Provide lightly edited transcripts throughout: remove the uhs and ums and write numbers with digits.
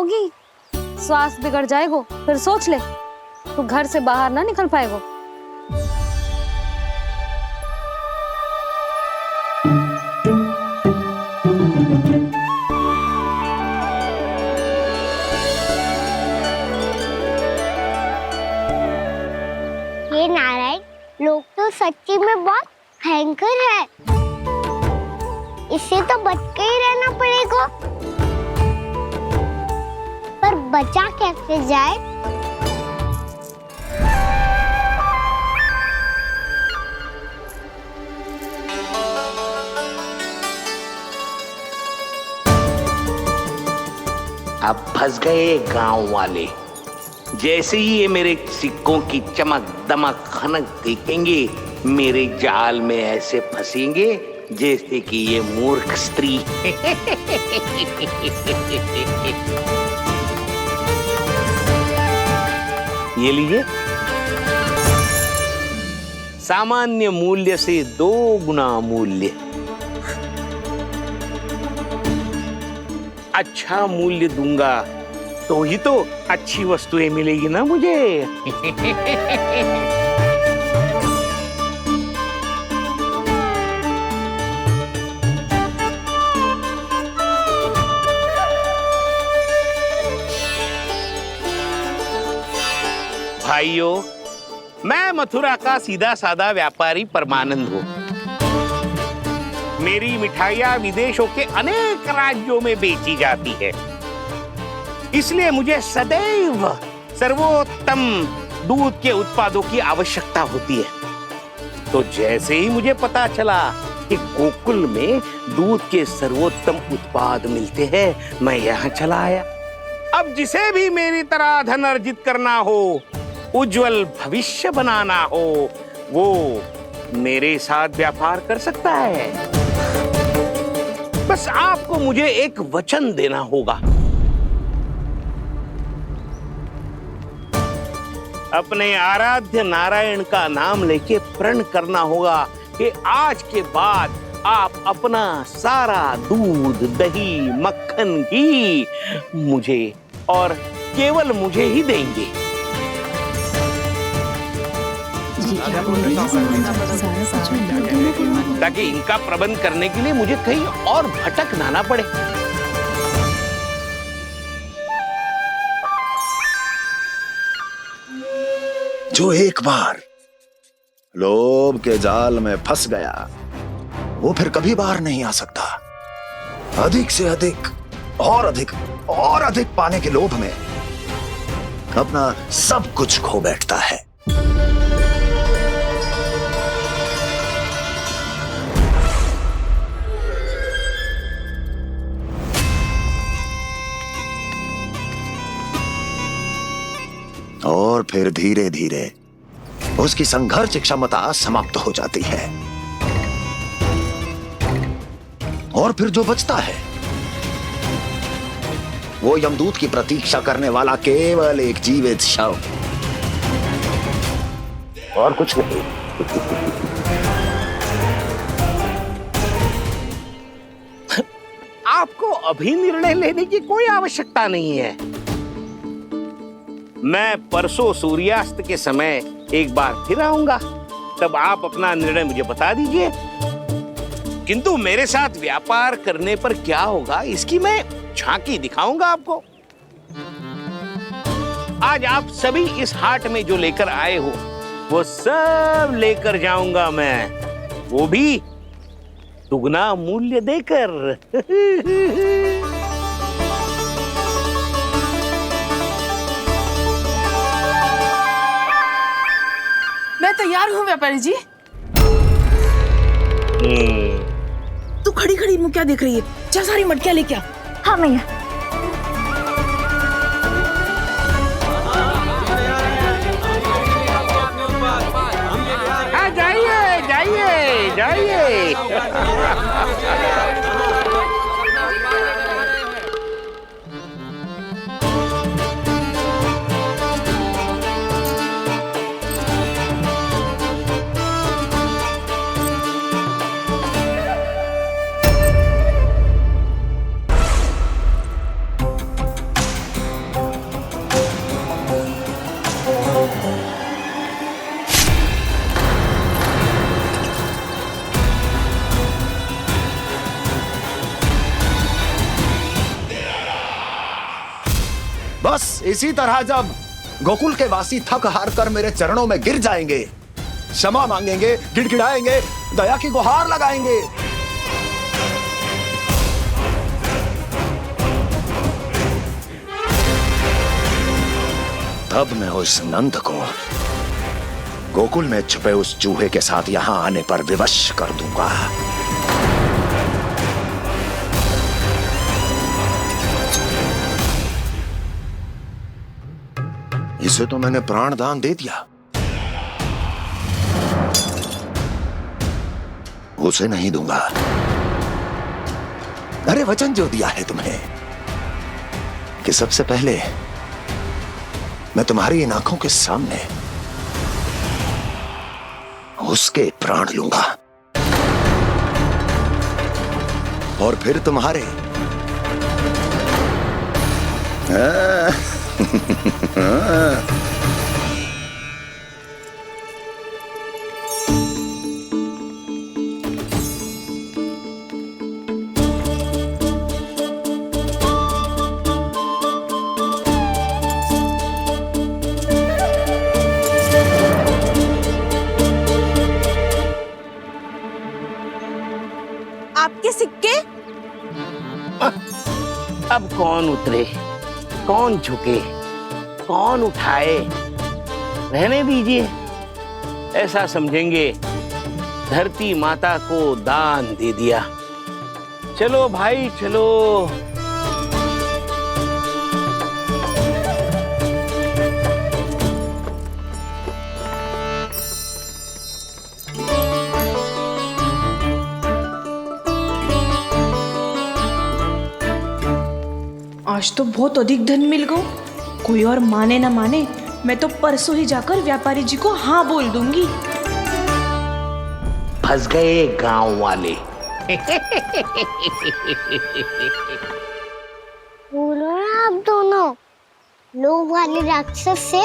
होगी, स्वास्थ्य बिगड़ जाएगा। फिर सोच ले, तू घर से बाहर ना निकल पाएगा। ये नारायण लोग तो सच्ची में बहुत भयंकर है, इससे तो बच के ही रहना पड़ेगा। पर बचा कैसे जाए? अब फंस गए गांव वाले। जैसे ही ये मेरे सिक्कों की चमक दमक खनक देखेंगे, मेरे जाल में ऐसे फंसेंगे जैसे कि ये मूर्ख स्त्री। ये लीजिए, सामान्य मूल्य से 2 गुना मूल्य। अच्छा मूल्य दूंगा तो ही तो अच्छी वस्तुएं मिलेगी ना मुझे। भाइयों, मैं मथुरा का सीधा साधा व्यापारी परमानंद हूँ। मेरी मिठाइयाँ विदेशों के अनेक राज्यों में बेची जाती है, इसलिए मुझे सदैव सर्वोत्तम दूध के उत्पादों की आवश्यकता होती है। तो जैसे ही मुझे पता चला कि गोकुल में दूध के सर्वोत्तम उत्पाद मिलते हैं, मैं यहाँ चला आया। अब जिसे भी मेरी तरह धन अर्जित करना हो, उज्जवल भविष्य बनाना हो, वो मेरे साथ व्यापार कर सकता है। बस आपको मुझे एक वचन देना होगा। अपने आराध्य नारायण का नाम लेके प्रण करना होगा कि आज के बाद आप अपना सारा दूध, दही, मक्खन, घी मुझे और केवल मुझे ही देंगे। ताकि इनका प्रबंध करने के लिए मुझे कहीं और भटकना ना पड़े। जो एक बार लोभ के जाल में फंस गया, वो फिर कभी बाहर नहीं आ सकता। अधिक से अधिक और अधिक और अधिक पाने के लोभ में अपना सब कुछ खो बैठता है। और फिर धीरे धीरे उसकी संघर्ष क्षमता समाप्त हो जाती है, और फिर जो बचता है वो यमदूत की प्रतीक्षा करने वाला केवल एक जीवित शव, और कुछ नहीं। आपको अभी निर्णय लेने की कोई आवश्यकता नहीं है। मैं परसों सूर्यास्त के समय एक बार फिर आऊंगा, तब आप अपना निर्णय मुझे बता दीजिए। किंतु मेरे साथ व्यापार करने पर क्या होगा, इसकी मैं झांकी दिखाऊंगा आपको। आज आप सभी इस हाट में जो लेकर आए हो, वो सब लेकर जाऊंगा मैं, वो भी दुगना मूल्य देकर। मैं तैयार हूँ व्यापारी जी। तू खड़ी खड़ी मुँह क्या देख रही है? चल सारी मटकियाँ लेके आ। हाँ मैया। हाँ, जाइए जाइए जाइए। बस इसी तरह जब गोकुल के वासी थक हार कर मेरे चरणों में गिर जाएंगे, क्षमा मांगेंगे, गिड़गिड़ाएंगे, दया की गुहार लगाएंगे, तब मैं उस नंद को गोकुल में छुपे उस चूहे के साथ यहां आने पर विवश कर दूंगा। इसे तो मैंने प्राण दान दे दिया, उसे नहीं दूंगा। अरे वचन जो दिया है तुम्हें कि सबसे पहले मैं तुम्हारी इन आंखों के सामने उसके प्राण लूंगा और फिर तुम्हारे। आपके सिक्के? अब कौन उतरे, कौन झुके, कौन उठाए? रहने दीजिए, ऐसा समझेंगे धरती माता को दान दे दिया। चलो भाई चलो। आज तो बहुत अधिक धन मिल गया। कोई और माने ना माने, मैं तो परसों ही जाकर व्यापारी जी को हाँ बोल दूंगी। फंस गए गांव वाले। बोलो ना आप दोनों, लोभ वाले राक्षस से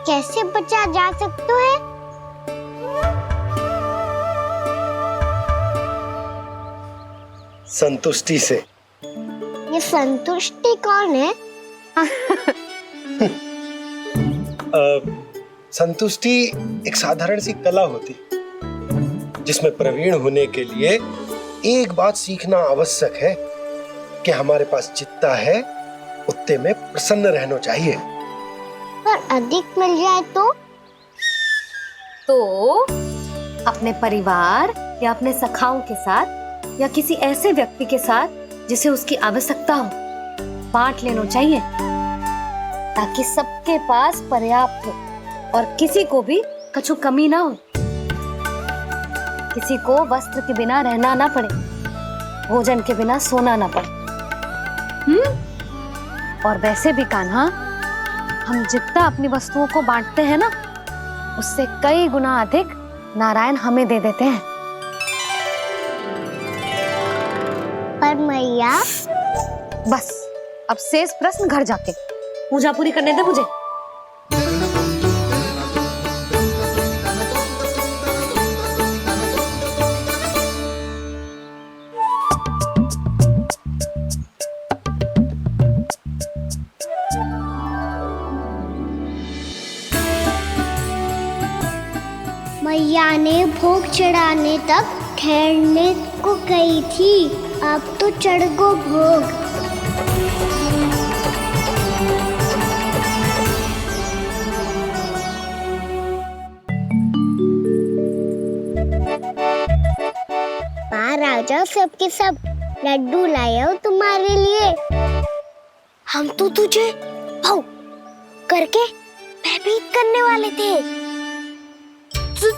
कैसे बचा जा सकता है? संतुष्टि से। ये संतुष्टि कौन है? संतुष्टि एक साधारण सी कला होती जिसमें प्रवीण होने के लिए एक बात सीखना आवश्यक है कि हमारे पास जितना है उतने में प्रसन्न रहना चाहिए। पर अधिक मिल जाए तो अपने परिवार या अपने सखाओं के साथ या किसी ऐसे व्यक्ति के साथ जिसे उसकी आवश्यकता हो बांट लेना चाहिए, ताकि सबके पास पर्याप्त हो और किसी को भी कछु कमी ना हो, किसी को वस्त्र के बिना रहना ना पड़े, भोजन के बिना सोना ना पड़े। और वैसे भी कान्हा, हम जितना अपनी वस्तुओं को बांटते हैं ना, उससे कई गुना अधिक नारायण हमें दे देते हैं। पर मैया। बस अब शेष प्रश्न घर जाके पूजा पूरी करने दे मुझे। मैया ने भोग चढ़ाने तक ठहरने को कही थी, अब तो चढ़ गो भोग। बाहर आ जाओ, सबके सब लड्डू लाए हो तुम्हारे लिए। हम तो तुझे भाव करके भयभीत करने वाले थे।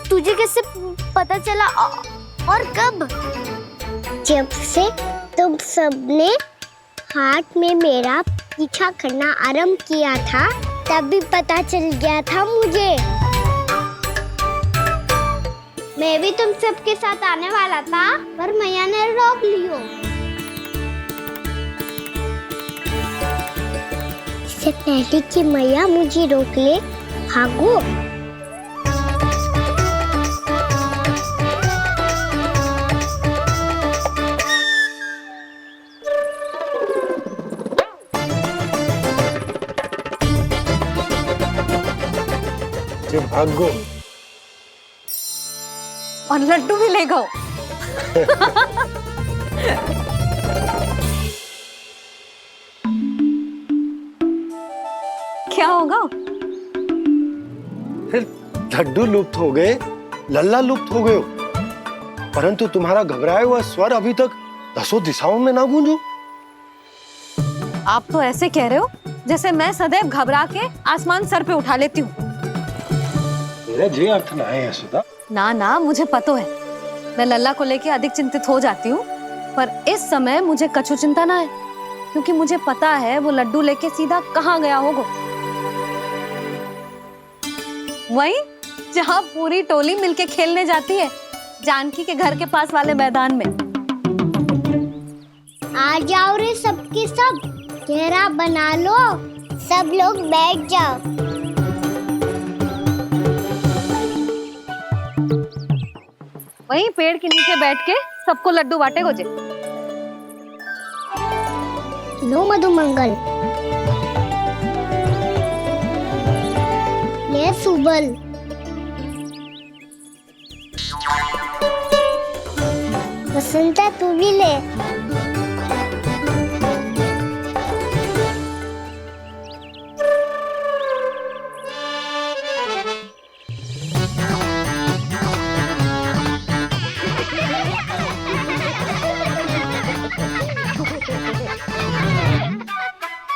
तुझे कैसे पता चला और कब? जब से तुम सबने हाथ में मेरा पीछा करना आरंभ किया था, तभी पता चल गया था मुझे। मैं भी तुम सबके साथ आने वाला था, पर मैया ने रोक लियो। इससे पहले कि मैया मुझे रोक ले, भागो। से भाग गो और लड्डू भी ले गो। क्या होगा? लड्डू लुप्त हो गए, लल्ला लुप्त हो गए हो, परंतु तुम्हारा घबराया हुआ स्वर अभी तक 10 दिशाओं में ना गूंजो। आप तो ऐसे कह रहे हो जैसे मैं सदैव घबरा के आसमान सर पे उठा लेती हूँ। मेरा जे अर्थ ना है यशोदा। ना ना, मुझे पता है, मैं लल्ला को लेके अधिक चिंतित हो जाती हूँ, पर इस समय मुझे कछु चिंता ना है, क्योंकि मुझे पता है वो लड्डू लेके सीधा कहाँ गया होगा। वहीं जहाँ पूरी टोली मिलके खेलने जाती है, जानकी के घर के पास वाले मैदान में। आ जाओ रे सबके सब, घेरा बना लो, सब लोग बैठ जाओ। वहीं पेड़ के नीचे बैठ के सबको लड्डू बांटे गोजे। लो मधुमंगल, ले सुबल, बसंता तू भी ले।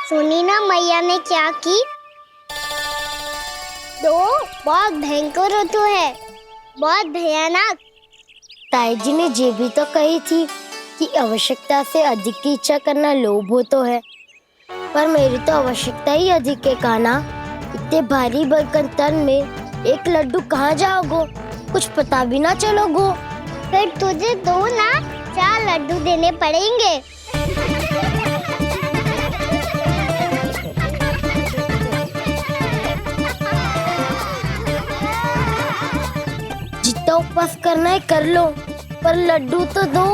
सुनी ना मैया ने क्या की? तो बहुत भयंकर ऋतु है, बहुत भयानक। ताई जी ने ये भी तो कही थी कि आवश्यकता से अधिक की इच्छा करना लोभ हो तो है, पर मेरी तो आवश्यकता ही अधिक है कान्हा। इतने भारी भरकम तन में एक लड्डू कहाँ जाओगो, कुछ पता भी ना चलोगो। फिर तुझे 2 ना 4 लड्डू देने पड़ेंगे। जितना उपवास करना है कर लो, पर लड्डू तो दो।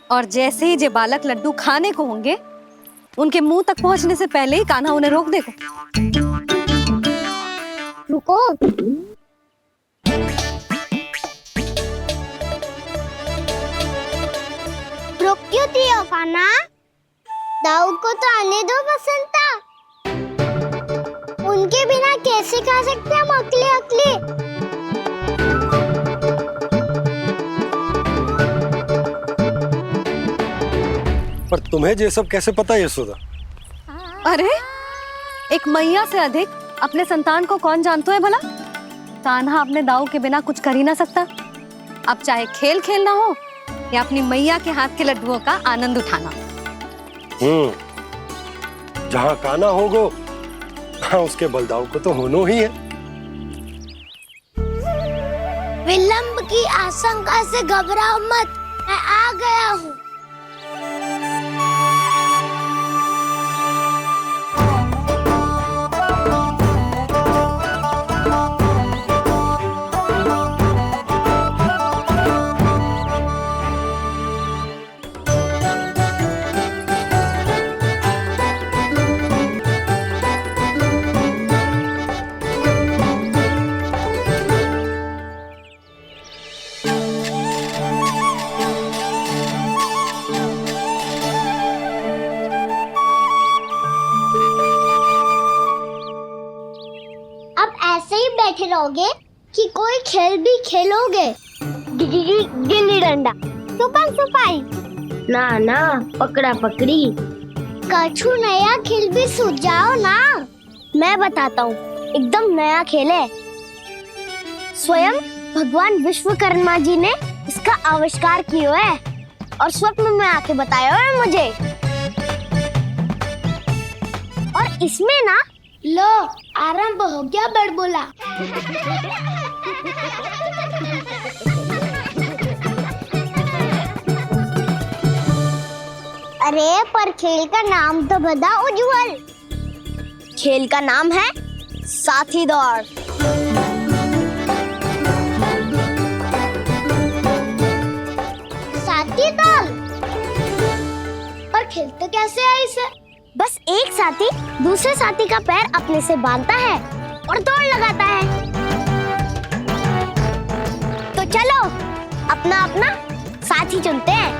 और जैसे ही जे बालक लड्डू खाने को होंगे, उनके मुंह तक पहुंचने से पहले ही कान्हा उन्हें रोक देगा। रुको, रुक क्यों दियो कान्हा? दाऊ को तो आने दो बसंता। उनके बिना कैसे खा सकते हम अकेले अकेले? पर तुम्हें ये सब कैसे पता यशोदा? अरे, एक मैया से अधिक अपने संतान को कौन जानता है भला? कान्हा अपने दाऊ के बिना कुछ कर ही ना सकता। अब चाहे खेल खेलना हो या अपनी मैया के हाथ के लड्डुओं का आनंद उठाना। जहाँ कान्हा होगो, हाँ उसके बलदाऊ को तो होनो ही है। विलंब की आशंका से घबराओ मत, मैं आ गया हूँ। बैठे रहोगे कि कोई खेल भी खेलोगे? गिल्ली डंडा, छुपन छुपाई, ना ना पकड़ा पकड़ी, कछु नया खेल भी सुझाओ ना। मैं बताता हूँ, एकदम नया खेल है। स्वयं भगवान विश्वकर्मा जी ने इसका आविष्कार किया है और स्वप्न में आके बताया है मुझे। और इसमें ना, लो आरंभ हो गया बड़बोला। अरे पर खेल का नाम तो बता उज्जवल। खेल का नाम है साथी दौड़। साथी दौड़? पर खेलते कैसे है इसे? बस एक साथी दूसरे साथी का पैर अपने से बांधता है और दौड़ लगाता है। तो चलो अपना अपना साथी चुनते हैं।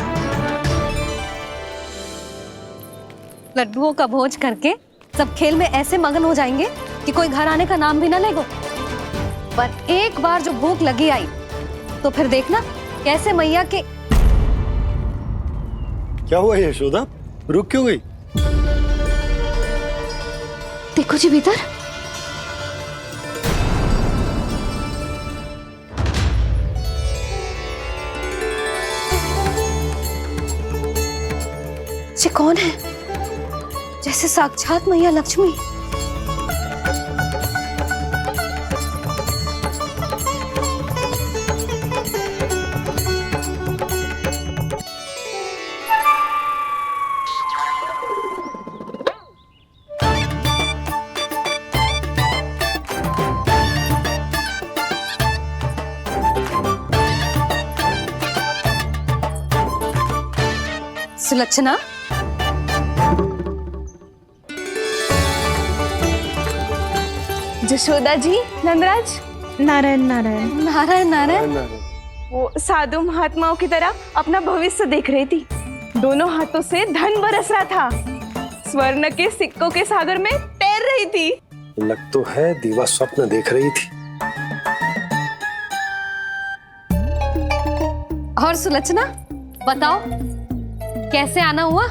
लड्डुओं का भोज करके सब खेल में ऐसे मगन हो जाएंगे कि कोई घर आने का नाम भी ना लेगो। पर एक बार जो भूख लगी आई तो फिर देखना कैसे मैया के। क्या हुआ यशोदा, रुक क्यों गई? देखो जी भीतर। ये कौन है? जैसे साक्षात मैया लक्ष्मी। सुलक्षणा, जशोदा जी, नंदराज, नारायण नारायण। नारायण नारायण। वो साधु महात्माओं की तरह अपना भविष्य देख रही थी। दोनों हाथों से धन बरस रहा था। स्वर्ण के सिक्कों के सागर में तैर रही थी। लग तो है दीवा स्वप्न देख रही थी। और सुलक्षणा बताओ कैसे आना हुआ,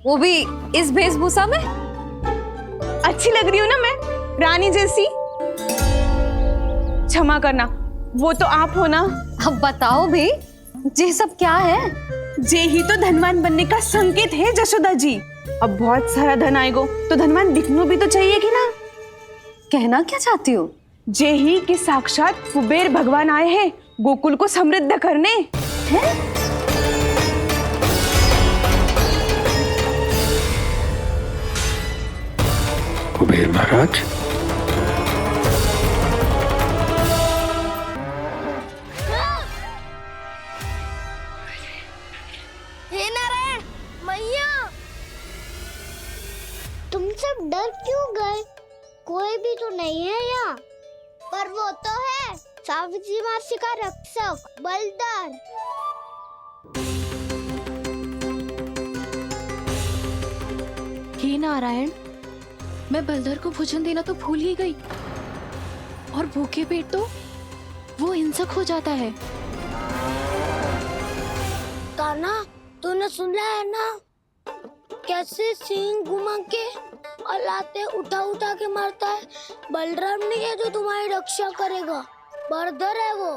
वो भी इस वेशभूषा में? अच्छी लग रही हूँ ना मैं, रानी जैसी? क्षमा करना, वो तो आप हो ना। अब बताओ भी ये सब क्या है? जे ही तो धनवान बनने का संकेत है जशोदा जी। अब बहुत सारा धन आएगो तो धनवान दिखना भी तो चाहिए कि ना। कहना क्या चाहती हो? जे ही कि साक्षात कुबेर भगवान आए हैं गोकुल को समृद्ध करने। हैं? कुबेर महाराज, हे नारायण मैया, तुम सब डर क्यों गए? कोई भी तो नहीं है यहाँ। पर वो तो है, सावित्री मासी का रक्षक बलदार। हे नारायण, मैं बलदर को भोजन देना तो भूल ही गई। और भूखे पेट तो वो हिंसक हो जाता है। कान्हा, तूने सुना है ना कैसे सींग घुमा के और लाते उठा उठा के मारता है? बलराम नहीं है जो तुम्हारी रक्षा करेगा, बलदर है वो।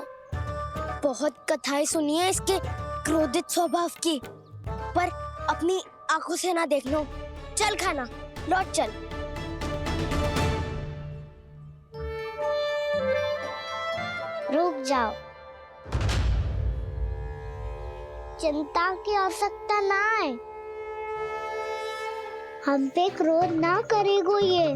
बहुत कथाएं सुनी है इसके क्रोधित स्वभाव की, पर अपनी आंखों से ना देख लो। चल खाना, लौट चल। रुक जाओ, चिंता की आवश्यकता ना है। हम पे क्रोध ना करेगो ये।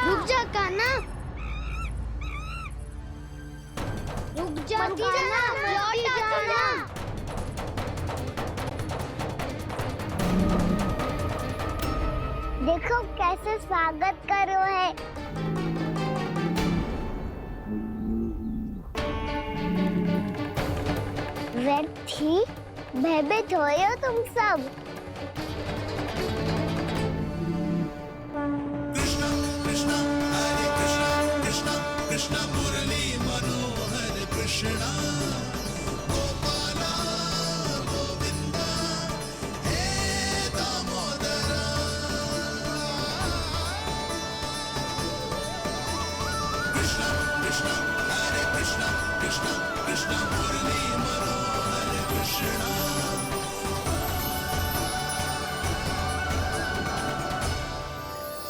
रुक जा कान्हा, रुक जा कान्हा, लौट जाना। देखो कैसे स्वागत करो है। व्यर्थ ही भयभीत हो तुम सब।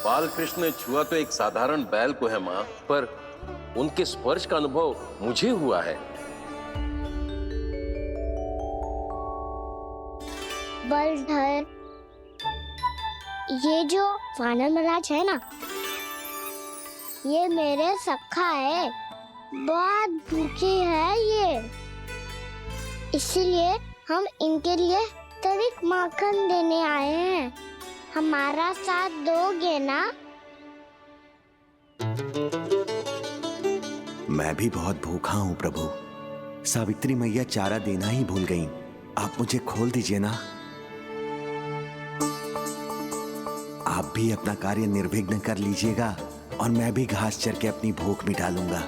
बाल कृष्ण ने छुआ तो एक साधारण बैल को है माँ, पर उनके स्पर्श का अनुभव मुझे हुआ है। बलधर, ये जो वानर महाराज है ना, ये मेरे सखा है, बहुत भूखे हैं ये, इसीलिए हम इनके लिए तनिक माखन देने आए हैं। हमारा साथ दोगे ना? मैं भी बहुत भूखा हूँ प्रभु। सावित्री मैया चारा देना ही भूल गईं। आप मुझे खोल दीजिए ना। आप भी अपना कार्य निर्विघ्न कर लीजिएगा और मैं भी घास चर के अपनी भूख मिटा लूंगा।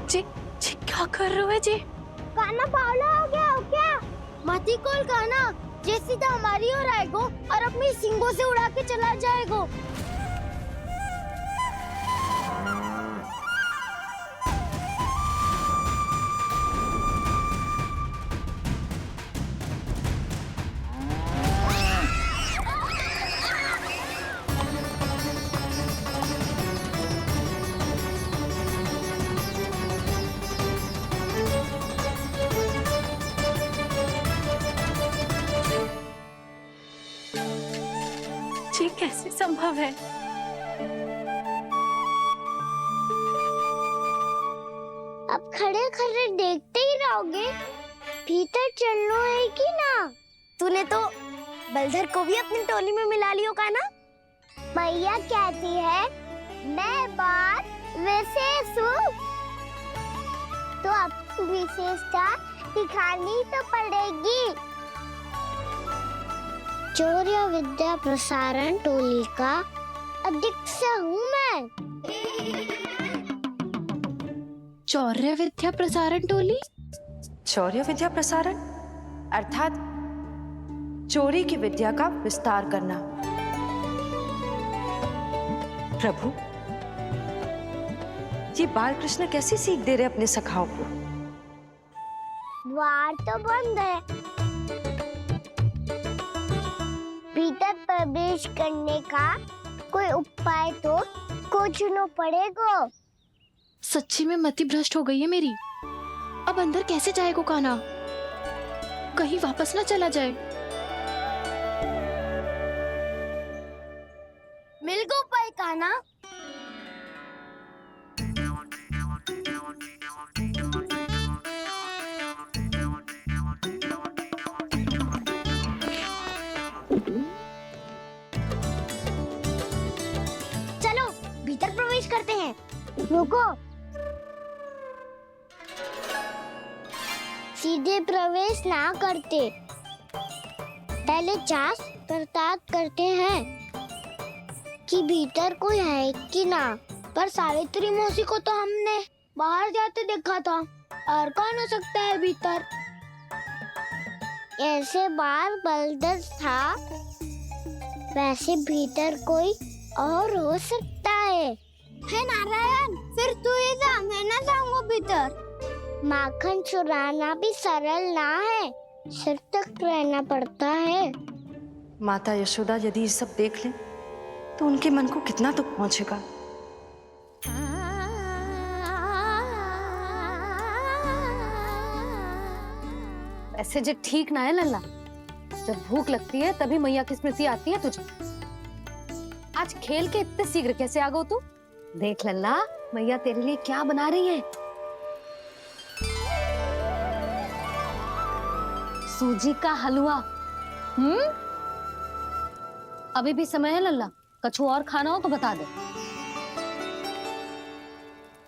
जी क्या कर रहे हो जी? काना पावला हो गया हो क्या? मती कोल काना, जे सीधा हमारी ओर आएगो और अपनी सींगों से उड़ा के चला जाएगो। जी कैसे संभव है? अब खड़े खड़े देखते ही रहोगे? भीतर चलना है कि ना? तूने तो बलधर को भी अपनी टोली में मिला लियो का ना? भैया कहती है मैं बात विशेष हूँ, तो अपनी विशेषता दिखानी तो पड़ेगी। चौर्य विद्या प्रसारण टोली का अध्यक्ष हूँ मैं। चौर्य विद्या प्रसारण टोली? शौर्य विद्या प्रसारण अर्थात चोरी की विद्या का विस्तार करना। प्रभु, ये बाल कृष्ण कैसी सीख दे रहे अपने सखाओं को? द्वार तो बंद है, भीतर प्रवेश करने का कोई उपाय तो खोजना पड़ेगा। सच्ची में मति भ्रष्ट हो गई है मेरी। अब अंदर कैसे जाएगा काना? कहीं वापस ना चला जाए। मिल गो पाए काना। चलो भीतर प्रवेश करते हैं। रुको, सीधे प्रवेश ना करते, पहले जांच पड़ताल करते हैं कि भीतर कोई है कि ना। पर सावित्री मौसी को तो हमने बाहर जाते देखा था, और कौन हो सकता है भीतर? ऐसे बार बलधर था, वैसे भीतर कोई और हो सकता है नारायण? फिर तू ही जा, मैं ना जाऊंगा भीतर। माखन चुराना भी सरल ना है, सतर्क रहना पड़ता है। माता यशोदा यदि ये सब देख लें तो उनके मन को कितना दुख पहुंचेगा। ऐसे जो ठीक ना है लल्ला। जब भूख लगती है तभी मैया की स्मृति आती है तुझे। आज खेल के इतने शीघ्र कैसे आ गो तू? देख लल्ला, मैया तेरे लिए क्या बना रही है। सूजी का हलवा। अभी भी समय है लल्ला, कछु और खाना हो तो बता दे।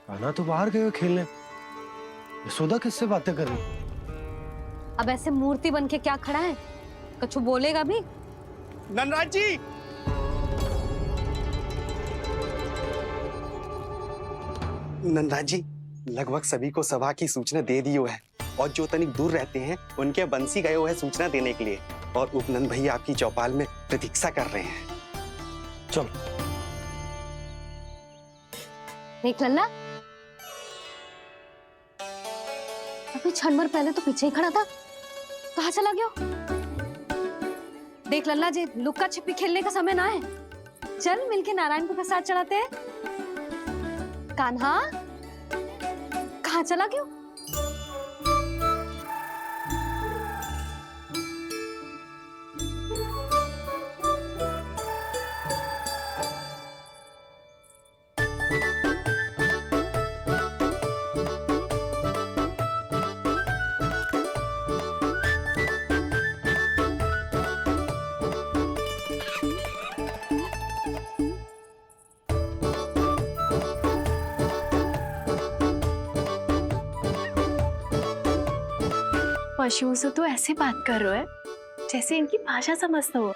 काना तो बाहर गए खेलने, यशोदा किससे बातें कर रही? अब ऐसे मूर्ति बन के क्या खड़ा है? कछु बोलेगा भी? ननराज जी, नंदराज जी, लगभग सभी को सभा की सूचना दे दी है, और जो तनिक दूर रहते हैं उनके बंसी गए हुए हैं सूचना देने के लिए, और उपनंद भैया आपकी चौपाल में प्रतीक्षा कर रहे हैं। चल देख लल्ला, अभी क्षण भर पहले तो पीछे ही खड़ा था, कहाँ चला गया? देख लल्ला जी, लुक्का छिपी खेलने का समय ना है। चल मिलके नारायण को प्रसाद चढ़ाते हैं। कान्हा, कहाँ चला क्यों? पशुओं से तो ऐसे बात कर रहे हो जैसे इनकी भाषा समझते हो।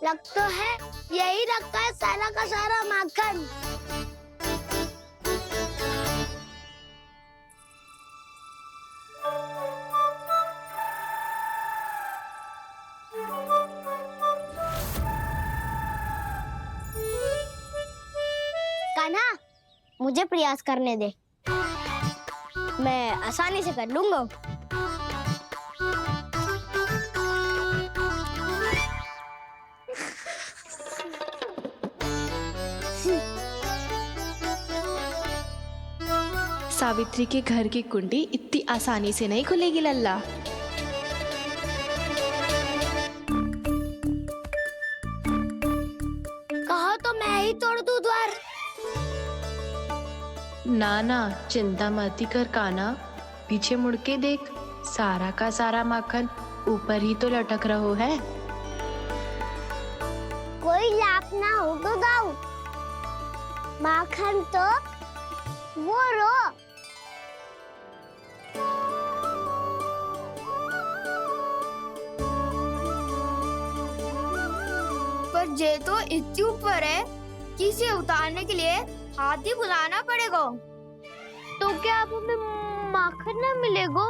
लग तो है यही रखा है सारा का सारा माखन। कान्हा, मुझे प्रयास करने दे, मैं आसानी से कर लूंगा। सावित्री के घर की कुंडी इतनी आसानी से नहीं खुलेगी लल्ला। कहो तो मैं ही तोड़ दूं द्वार। ना ना, चिंता मत कर कान्हा, पीछे मुड़ के देख, सारा का सारा माखन ऊपर ही तो लटक रहो है। कोई लाभ ना हो तो दाऊ, माखन तो वो रो। पर जे तो इतनी ऊपर है कि इसे उतारने के लिए हाथी बुलाना पड़ेगा। तो क्या अब हमें माखन ना मिलेगा?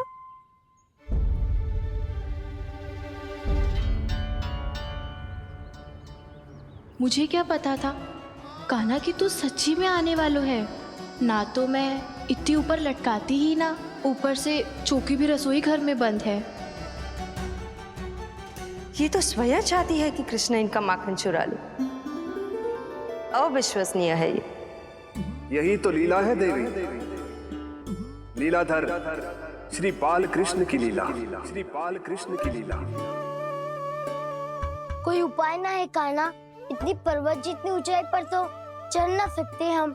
मुझे क्या पता था कान्हा कि तू सच्ची में आने वालो है। ना तो मैं इतनी ऊपर लटकाती ही ना, ऊपर से चौकी भी रसोई घर में बंद है। ये तो स्वयं चाहती है कि कृष्ण इनका माखन चुरा ले। अविश्वसनीय है ये। यही तो लीला है देवी, लीलाधर श्री बाल कृष्ण की लीला, श्री बाल कृष्ण की लीला। कोई उपाय ना है कान्हा? इतनी पर्वत जितनी ऊंचाई पर तो चढ़ ना सकते हम।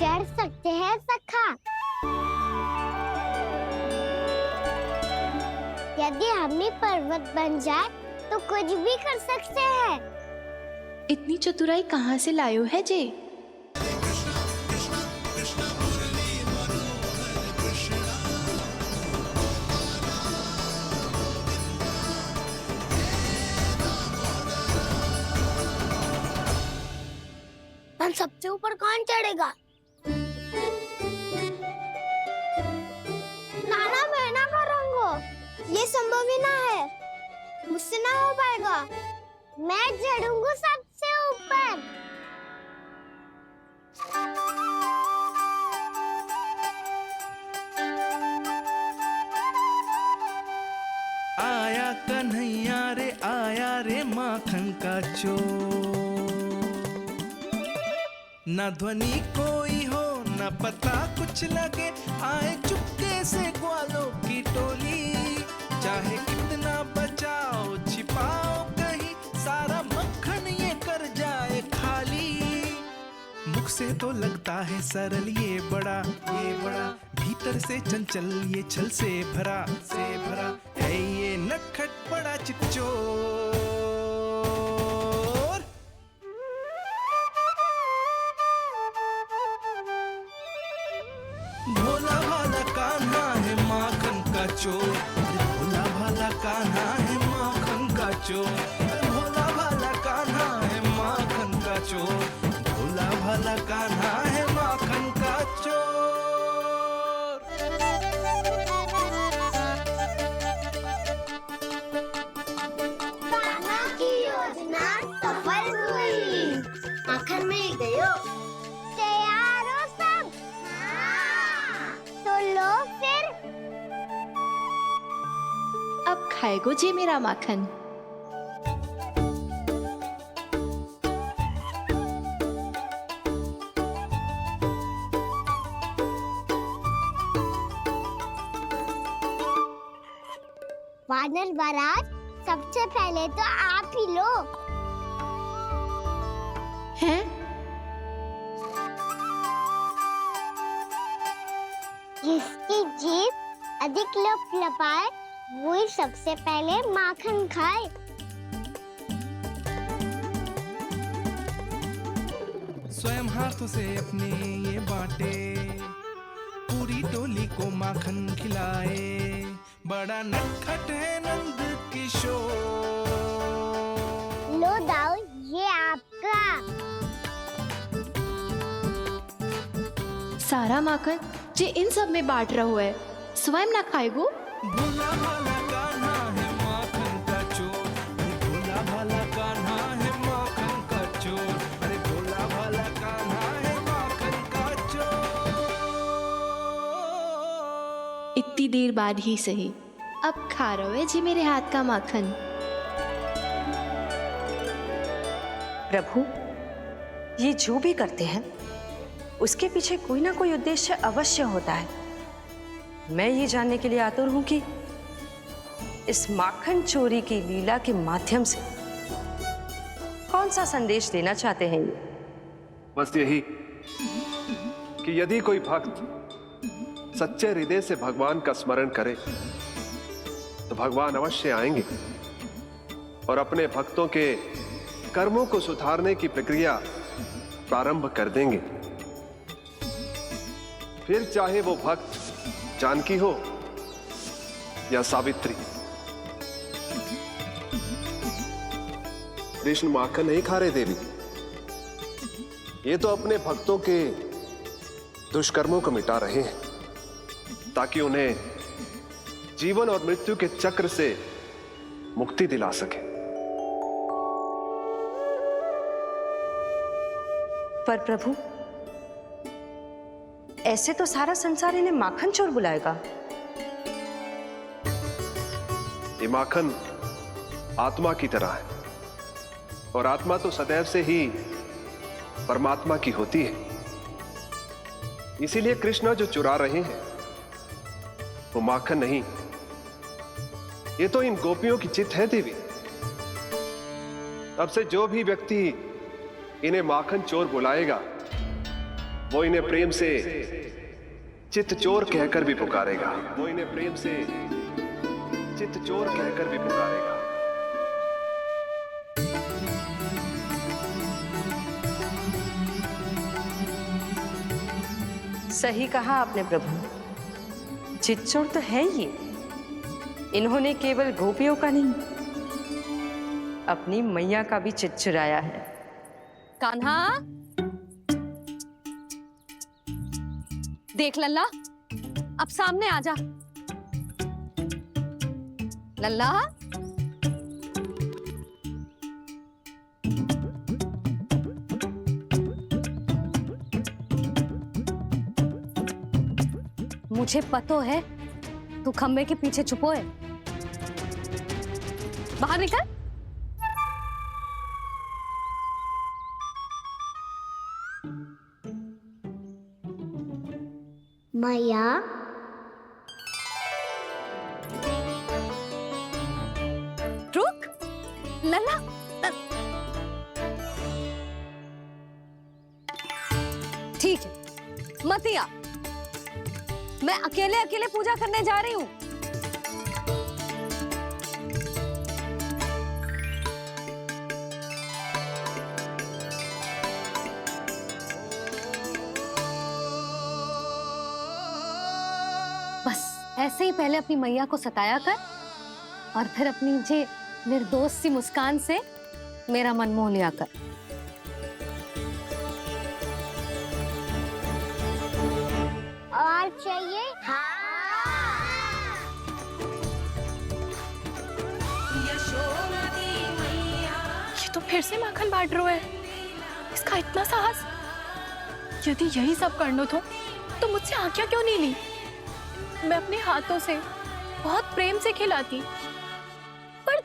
चढ़ सकते हैं सखा, यदि हम भी पर्वत बन जाए तो कुछ भी कर सकते हैं। इतनी चतुराई कहाँ से लायो है जे? हम सबसे ऊपर कौन चढ़ेगा? नाना मैं ना करूंगा, ये संभव ही ना है, मुझसे ना हो पाएगा। मैं चढ़ूंगा सबसे ऊपर। आया कन्हैया रे, आया रे माखन का चोर। न ध्वनि कोई हो न पता कुछ लगे, आए चुपके से ग्वालों की टोली। चाहे कितना बचाओ छिपाओ कहीं, सारा मक्खन ये कर जाए खाली। मुख से तो लगता है सरल ये बड़ा भीतर से चंचल ये छल से भरा है ये नटखट बड़ा चिच्चोर। भोला भाला कान्हा है माखन का चोर, भोला भाला कान्हा है माखन का चोर, भोला भाला कान्हा है माखन का चोर, भोला भाला कान्हा है माखन का चोर। खाएगो जे मेरा माखन। वानर बारात, सबसे पहले तो आप ही लो। हैं? जिसकी जीभ अधिक लपलपाए वही सबसे पहले माखन खाए। स्वयं हाथों से अपने ये बांटे, पूरी टोली को माखन खिलाए, बड़ा नटखट है नंद किशोर। लो दाऊ, ये आपका। सारा माखन जे इन सब में बांट रहो है, स्वयं ना खाएगो। भोला भाला कान्हा है माखन का चोर, अरे भोला भाला कान्हा है माखन का चोर, अरे भोला भाला कान्हा है माखन का चोर। इतनी देर बाद ही सही, अब खा रहे है जी मेरे हाथ का माखन। प्रभु, ये जो भी करते हैं उसके पीछे कोई ना कोई उद्देश्य अवश्य होता है। मैं ये जानने के लिए आतुर हूं कि इस माखन चोरी की लीला के माध्यम से कौन सा संदेश देना चाहते हैं ये। बस यही कि यदि कोई भक्त सच्चे हृदय से भगवान का स्मरण करे तो भगवान अवश्य आएंगे और अपने भक्तों के कर्मों को सुधारने की प्रक्रिया प्रारंभ कर देंगे। फिर चाहे वो भक्त जानकी हो या सावित्री। कृष्ण माखन नहीं खा रहे देवी, ये तो अपने भक्तों के दुष्कर्मों को मिटा रहे हैं ताकि उन्हें जीवन और मृत्यु के चक्र से मुक्ति दिला सके। पर प्रभु, ऐसे तो सारा संसार इन्हें माखन चोर बुलाएगा। ये माखन आत्मा की तरह है और आत्मा तो सदैव से ही परमात्मा की होती है। इसीलिए कृष्ण जो चुरा रहे हैं वो माखन नहीं, ये तो इन गोपियों की चित्त है देवी। तब से जो भी व्यक्ति इन्हें माखन चोर बुलाएगा वो इन्हें प्रेम से चित्त चोर कहकर भी पुकारेगा। वो इन्हें प्रेम से चित्त चोर कहकर भी पुकारेगा। सही कहा आपने प्रभु, चित्त चोर तो है ये। इन्होंने केवल गोपियों का नहीं, अपनी मैया का भी चित्त चुराया है। कान्हा, देख लल्ला, अब सामने आ जा। लल्ला, मुझे पतो है तू खम्बे के पीछे छुपो है। बाहर निकल। मैया, रुक लल्ला, ठीक है, मत आ। मैं अकेले अकेले पूजा करने जा रही हूँ। बस ऐसे ही पहले अपनी मैया को सताया कर और फिर अपनी जे निर्दोष सी मुस्कान से मेरा मन मोह लिया कर। और चाहिए? ये तो फिर से माखन बांट रहा है। इसका इतना साहस। यदि यही सब करना तो मुझसे आज्ञा क्यों नहीं ली? मैं अपने हाथों से बहुत प्रेम से खिलाती,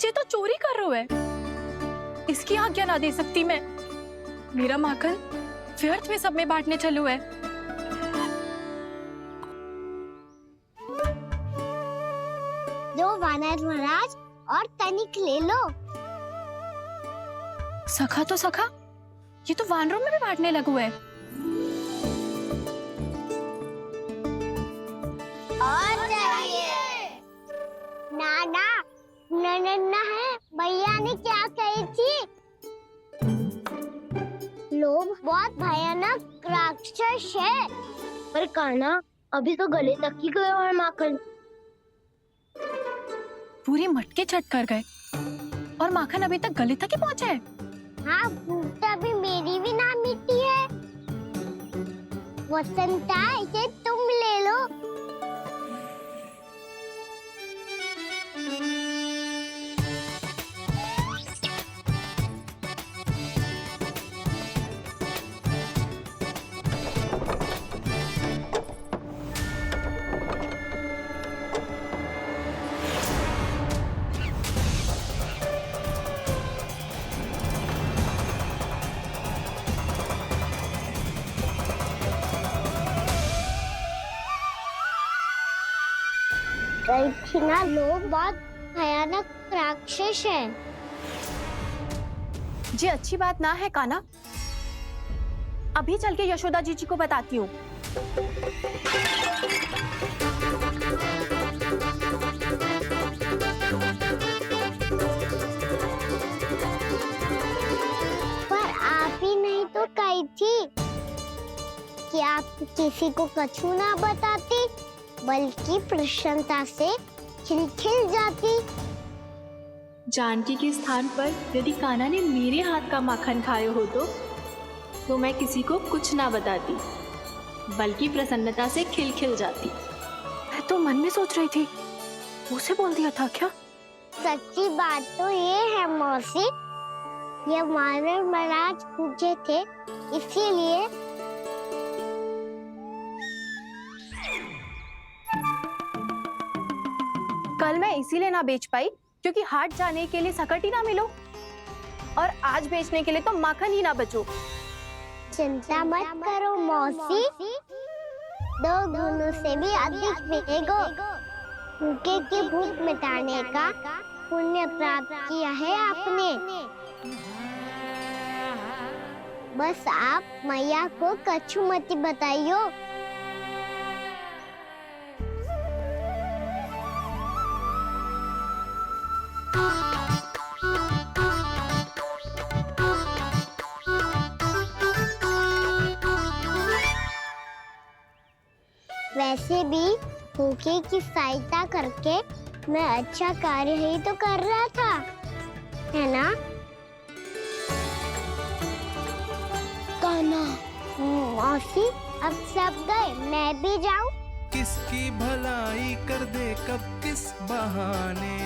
जे तो चोरी कर रहा है, इसकी आज्ञा ना दे सकती मैं। मेरा माखन व्यर्थ में सब में बांटने चलू है। दो वानर महाराज और तनिक ले लो। सखा तो सखा, ये तो वानरों में भी बांटने लगू है। और चाहिए। नाना नन्ना है, भैया ने क्या कही थी? लोभ बहुत भयानक राक्षस है। पर कान्हा अभी तो गले तक ही गया है माखन। पूरी मटके चट कर गए और माखन अभी तक गले तक ही पहुंचा है। हाँ, तभी मेरी भी ना मिट्टी है। वसंता, इसे तुम ले लो। ना लोग बहुत भयानक राक्षस है। जी अच्छी बात ना है कान्हा, अभी चल के यशोदा जी को बताती हूँ। पर आप ही नहीं तो कही थी कि आप किसी को कछु ना बताती, बल्कि प्रसन्नता से खिलखिल जाती। जानकी के स्थान पर यदि कान्हा ने मेरे हाथ का माखन खाया हो तो मैं किसी को कुछ ना बताती, बल्कि प्रसन्नता से खिलखिल जाती। मैं तो मन में सोच रही थी, उसे बोल दिया था क्या? सच्ची बात तो ये है मौसी, ये वानर महाराज पूछे थे, इसीलिए। कल मैं इसीलिए ना बेच पाई क्योंकि हाट जाने के लिए सकट ही ना मिलो, और आज बेचने के लिए तो माखन ही ना बचो। चिंता मत करो मौसी, 2 गुनों से भी अधिक मिलेगा। भूखे की भूख मिटाने का पुण्य प्राप्त किया है आपने। बस आप मैया को कछु मत बताइयो। वैसे भी भूखे की सहायता करके मैं अच्छा कार्य ही तो कर रहा था, है ना? कान्हा, मौसी अब सब गए, मैं भी जाऊं? किसकी भलाई कर दे कब किस बहाने,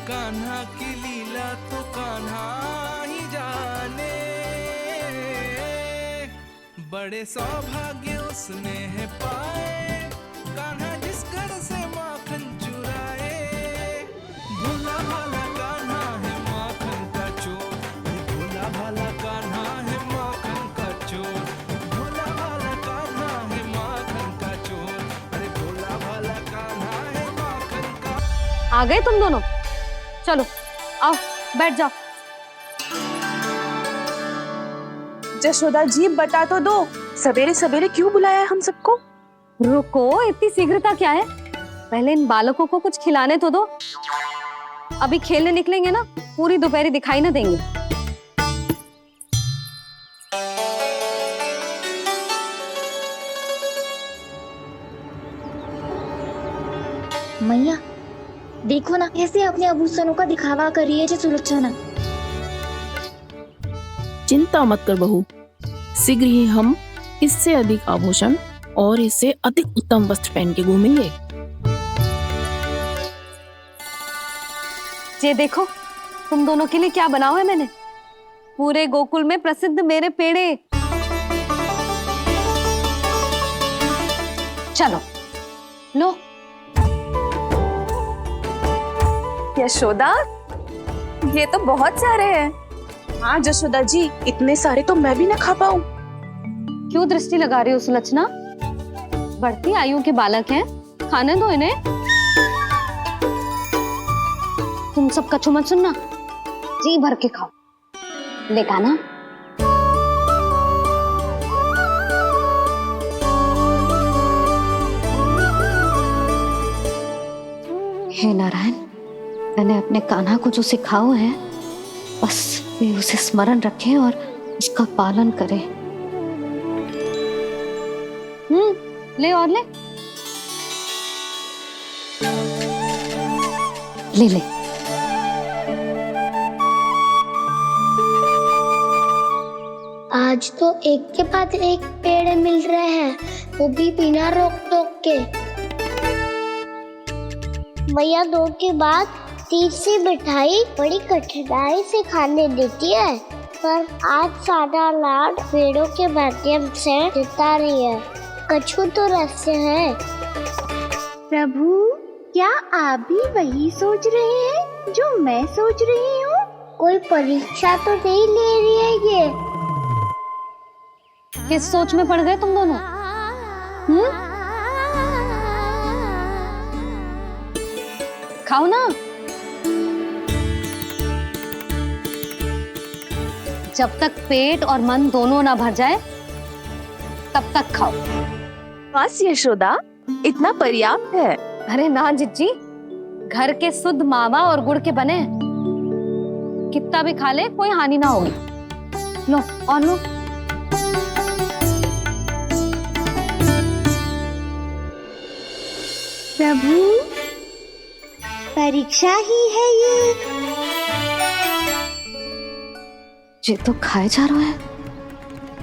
कान्हा की लीला तो कान्हा ही जाने। बड़े सौभाग्य उसने है पाए, कान्हा जिस घर से माखन चुराए। भोला भाला कान्हा है माखन का चोर, भोला भाला कान्हा है माखन का चोर, भोला भाला कान्हा है माखन का चोर, अरे भोला भाला कान्हा है माखन का। आ गए तुम दोनों? चलो आओ बैठ जाओ। यशोदा जी बता तो दो, सवेरे सवेरे क्यों बुलाया है हम सबको? रुको, इतनी शीघ्रता क्या है? पहले इन बालकों को कुछ खिलाने तो दो। अभी खेलने निकलेंगे ना, पूरी दोपहरी दिखाई ना देंगे। मैया देखो ना, कैसे अपने आभूषणों का दिखावा कर रही है सुलोचना। चिंता मत कर बहू, शीघ्र ही हम इससे अधिक आभूषण और इससे अधिक उत्तम वस्त्र पहन के घूमेंगे। ये देखो तुम दोनों के लिए क्या बनाओ है मैंने। पूरे गोकुल में प्रसिद्ध मेरे पेड़े। चलो लो। यशोदा, ये तो बहुत सारे हैं। हाँ जशोदा जी, इतने सारे तो मैं भी ना खा पाऊं। क्यों दृष्टि लगा रही हो सुलक्षणा? बढ़ती आयु के बालक हैं, खाने दो इन्हें। तुम सब कछु मत सुनना, जी भर के खाओ। लेगा ना? हे नारायण, मैंने अपने कान्हा को जो सिखाओ है, बस वे उसे स्मरण रखें और उसका पालन करें। ले और ले ले ले। आज तो एक के बाद एक पेड़ मिल रहे हैं, वो भी बिना रोक टोक के। मैया 2 के बाद तीसरी मिठाई बड़ी कठिनाई से खाने देती है, पर आज सादा लाड पेड़ों के माध्यम से जिता रही है। कछु तो रहस्य है। प्रभु, क्या आप भी वही सोच रहे हैं जो मैं सोच रही हूँ? कोई परीक्षा तो नहीं ले रही है ये? किस सोच में पड़ गए तुम दोनों? खाओ ना। जब तक पेट और मन दोनों ना भर जाए तब तक खाओ। बस यशोदा, इतना पर्याप्त है। अरे ना जिज्जी, घर के शुद्ध मावा और गुड़ के बने, कितना भी खा ले कोई हानि ना होगी। लो और लो। प्रभु, परीक्षा ही है ये तो खाए जा रहा है,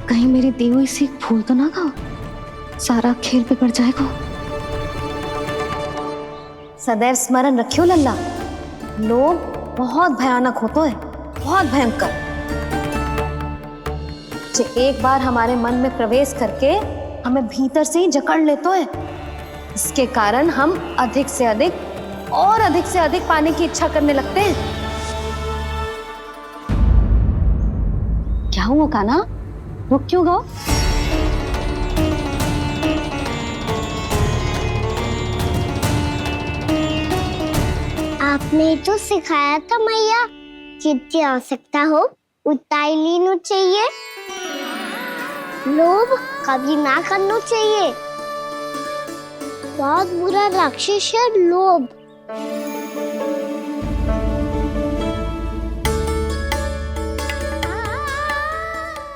कहीं मेरी दी हुई सीख भूल तो ना खाओ, सारा खेल बिगड़ जाएगा। सदैव स्मरण रखियो लल्ला, लोभ बहुत भयानक होता है, बहुत भयंकर। जो एक बार हमारे मन में प्रवेश करके हमें भीतर से ही जकड़ लेता है, इसके कारण हम अधिक से अधिक और अधिक से अधिक पाने की इच्छा करने लगते हैं। क्या हुआ कान्हा, रुक क्यों गए? आपने तो सिखाया था मैया, जितनी आवश्यकता हो उतना ही लेना चाहिए, लोभ कभी ना करना चाहिए। बहुत बुरा राक्षस है लोभ।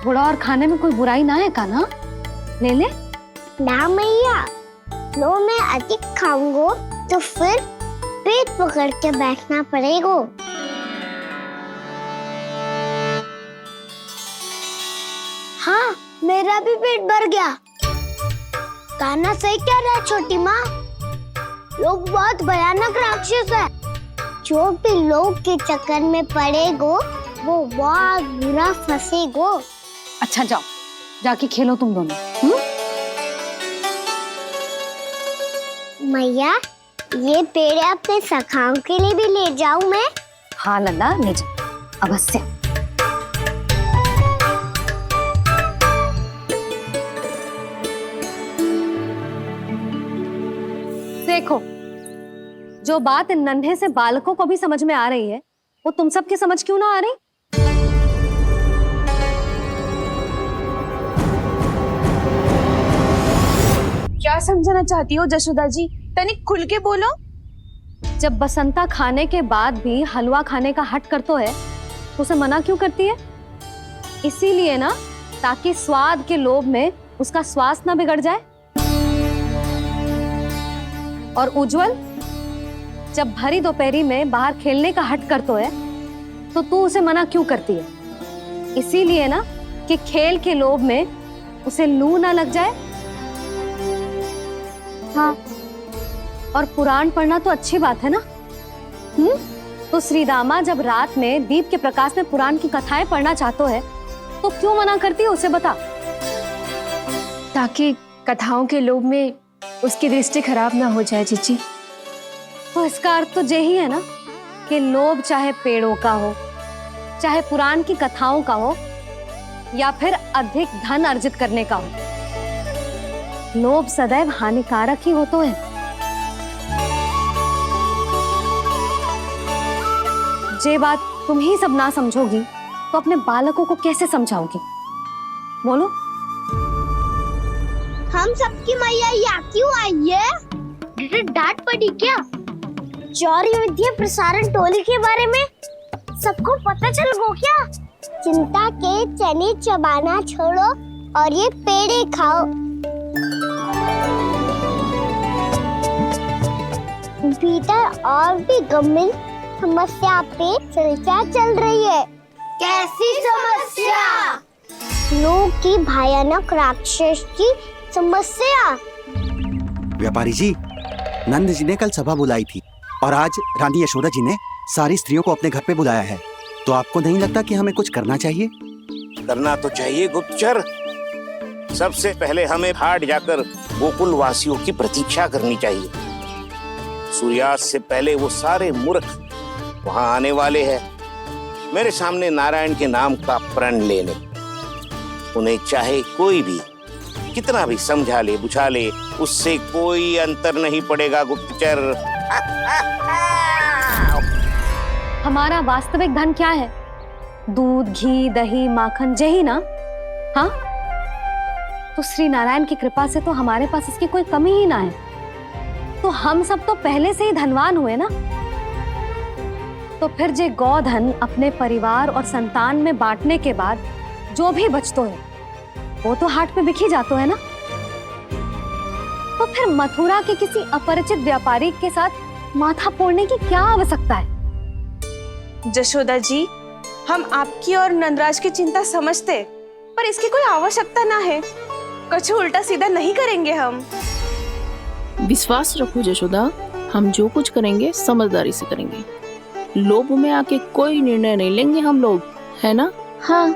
बुरा और खाने में कोई बुराई ना है कान्हा, ले ले। ना मैया, लो मैं अधिक खाऊंगा तो फिर पेट पकड़ के बैठना पड़ेगा। हाँ, मेरा भी पेट भर गया। कान्हा सही कह रहा है छोटी माँ, लोग बहुत भयानक राक्षस है। जो भी लोग के चक्कर में पड़ेगो वो बहुत बुरा फंसेगो। अच्छा जाओ, जाके खेलो तुम दोनों। मैया, ये पेड़ अपने सखाओं के लिए भी ले जाऊं मैं? हाँ लल्ला, ले जाओ अवश्य। देखो, जो बात इन नन्हे से बालकों को भी समझ में आ रही है, वो तुम सबकी समझ क्यों ना आ रही? क्या समझाना चाहती हो जशोदा जी? तनिक खुल के बोलो। जब बसंता खाने के बाद भी हलवा खाने का हट करतो है, तो उसे मना क्यों करती है? इसीलिए ना, ताकि स्वाद के लोभ में उसका स्वास्थ्य ना बिगड़ जाए। और उज्जवल, जब भरी दोपहरी में बाहर खेलने का हट करतो है, तो तू उसे मना क्यों करती है? इसीलिए ना, कि खेल के लोभ में उसे लू ना लग जाए। हाँ, और पुराण पढ़ना तो अच्छी बात है ना। तो श्री रामा जब रात में दीप के प्रकाश में पुराण की कथाएं पढ़ना चाहते है, तो क्यों मना करती है उसे बता? ताकि कथाओं के लोभ में उसकी दृष्टि खराब ना हो जाए जीजी। तो इसका अर्थ तो यही है ना कि लोभ चाहे पेड़ों का हो, चाहे पुराण की कथाओं का हो, या फिर अधिक धन अर्जित करने का हो, लोभ सदैव हानिकारक ही होता है। जे बात तुम ही सब ना समझोगी तो अपने बालकों को कैसे समझाओगी? बोलो। हम सबकी मैया यहाँ क्यों आई है? डांट पड़ी क्या? चौरी विद्या प्रसारण टोली के बारे में सबको पता चल गो क्या? चिंता के चने चबाना छोड़ो और ये पेड़े खाओ। भीतर और भी गंभीर समस्या पे चर्चा चल रही है। कैसी समस्या? लोग की भयानक राक्षस की समस्या। व्यापारी जी, नंद जी ने कल सभा बुलाई थी और आज रानी यशोदा जी ने सारी स्त्रियों को अपने घर पे बुलाया है, तो आपको नहीं लगता कि हमें कुछ करना चाहिए? करना तो चाहिए गुप्तचर। सबसे पहले हमें घाट जाकर गोकुल वासियों की प्रतीक्षा करनी चाहिए। सूर्यास्त से पहले वो सारे मूर्ख वहां आने वाले हैं, मेरे सामने नारायण के नाम का प्रण लेने। उन्हें चाहे कोई भी कितना भी समझा ले बुझा ले, उससे कोई अंतर नहीं पड़ेगा गुप्तचर। हमारा वास्तविक धन क्या है? दूध, घी, दही, माखन, यही ना? हाँ, तो श्री नारायण की कृपा से तो हमारे पास इसकी कोई कमी ही ना है। तो हम सब तो पहले से ही धनवान हुए ना। तो फिर जे गोधन अपने परिवार और संतान में बांटने के बाद जो भी बचतो है वो तो हाट में बिखी जातो है ना। तो फिर मथुरा के किसी अपरिचित व्यापारी के साथ माथा फोड़ने की क्या आवश्यकता है? जशोदा जी, हम आपकी और नंदराज की चिंता समझते, पर इसकी कोई आवश्यकता ना है। कुछ उल्टा सीधा नहीं करेंगे हम। विश्वास रखो जशोदा, हम जो कुछ करेंगे समझदारी से करेंगे। लोभ में आके कोई निर्णय नहीं लेंगे हम लोग, है ना? हाँ।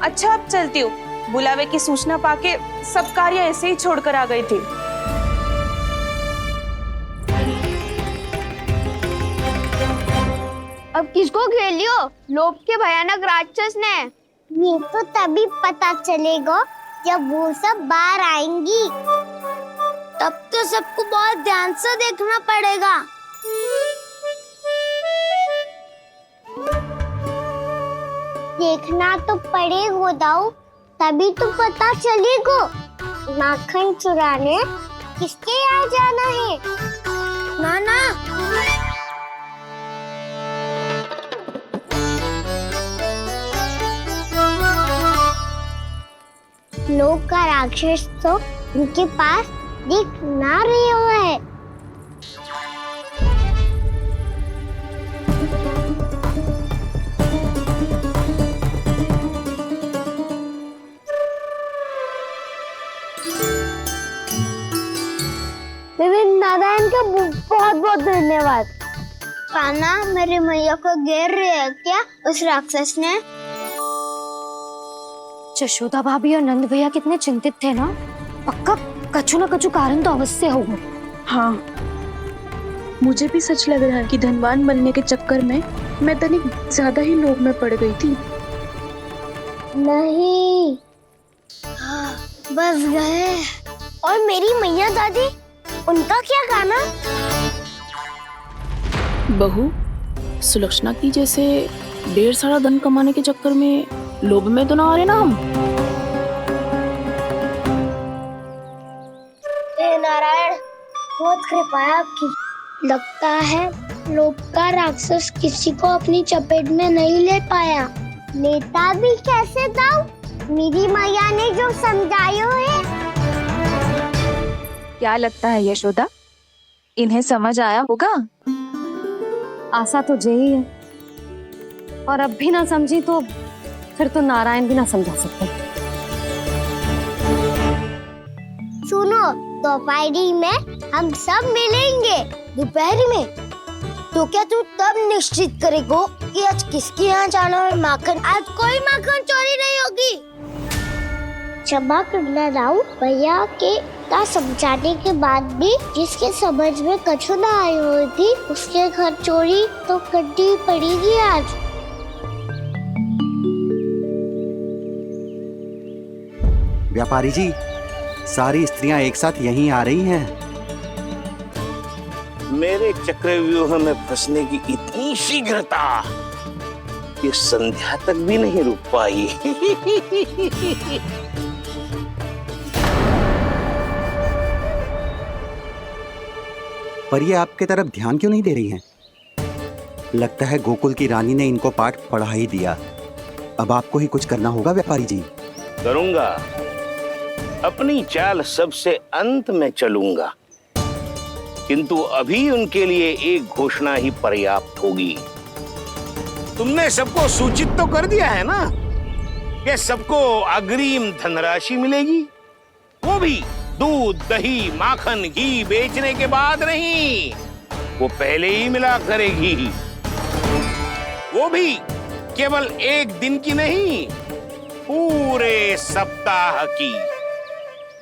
अच्छा, अब चलती हूँ। बुलावे की सूचना पाके सब कार्य ऐसे ही छोड़कर आ गई थी। अब किसको घेर लियो? लोभ के भयानक राक्षस ने। ये तो तभी पता चलेगा जब वो सब बाहर आएंगी। तब तो सबको बहुत ध्यान से देखना पड़ेगा। देखना तो पड़ेगा दाऊ, तभी तो पता चलेगा माखन चुराने किसके यहाँ जाना है। नाना, लोग का राक्षस तो उनके पास दिख ना रहा है। नारायण का बहुत बहुत धन्यवाद। कान्हा, मेरी मैया को घेर रहे है क्या उस राक्षस ने? यशोदा भाभी और नंद भैया कितने चिंतित थे ना। पक्का कछु ना कछु कारण तो अवश्य होगा। हाँ, मुझे भी सच लग रहा है कि धनवान बनने के चक्कर में मैं तनिक ज्यादा ही लोभ में पड़ गई थी। नहीं, बस गए। और मेरी मैया दादी, उनका क्या गाना? बहू, सुलक्षणा की जैसे ढेर सारा धन कमाने के चक्कर में लोभ में तो ना आ रहे ना हम। हे नारायण, बहुत कृपा है आपकी। लगता है लोभ का राक्षस किसी को अपनी चपेट में नहीं ले पाया। लेता भी कैसे दाऊ? मेरी मैया ने जो समझायो है। क्या लगता है यशोदा, इन्हें समझ आया होगा? आशा तो यही है, और अब भी ना समझी तो फिर तो नारायण भी ना समझा सकते। सुनो, दोपहरी में हम सब मिलेंगे। दोपहरी में? तो क्या तू तब निश्चित करेगा कि आज किसके यहाँ जाना है माखन? आज कोई माखन चोरी नहीं होगी। क्षमा करना दाऊ, भैया के इतना समझाने के बाद भी जिसके समझ में कछु ना आई हुई थी उसके घर चोरी तो करनी पड़ेगी आज। व्यापारी जी, सारी स्त्रियां एक साथ यहीं आ रही हैं। मेरे चक्रव्यूह में फंसने की इतनी शीघ्रता कि संध्या तक भी नहीं रुक पाई। पर ये आपके तरफ ध्यान क्यों नहीं दे रही हैं? लगता है गोकुल की रानी ने इनको पाठ पढ़ा ही दिया। अब आपको ही कुछ करना होगा व्यापारी जी। करूंगा, अपनी चाल सबसे अंत में चलूंगा, किंतु अभी उनके लिए एक घोषणा ही पर्याप्त होगी। तुमने सबको सूचित तो कर दिया है ना कि सबको अग्रिम धनराशि मिलेगी, वो भी दूध, दही, माखन, घी बेचने के बाद नहीं, वो पहले ही मिला करेगी। वो भी केवल एक दिन की नहीं, पूरे सप्ताह की।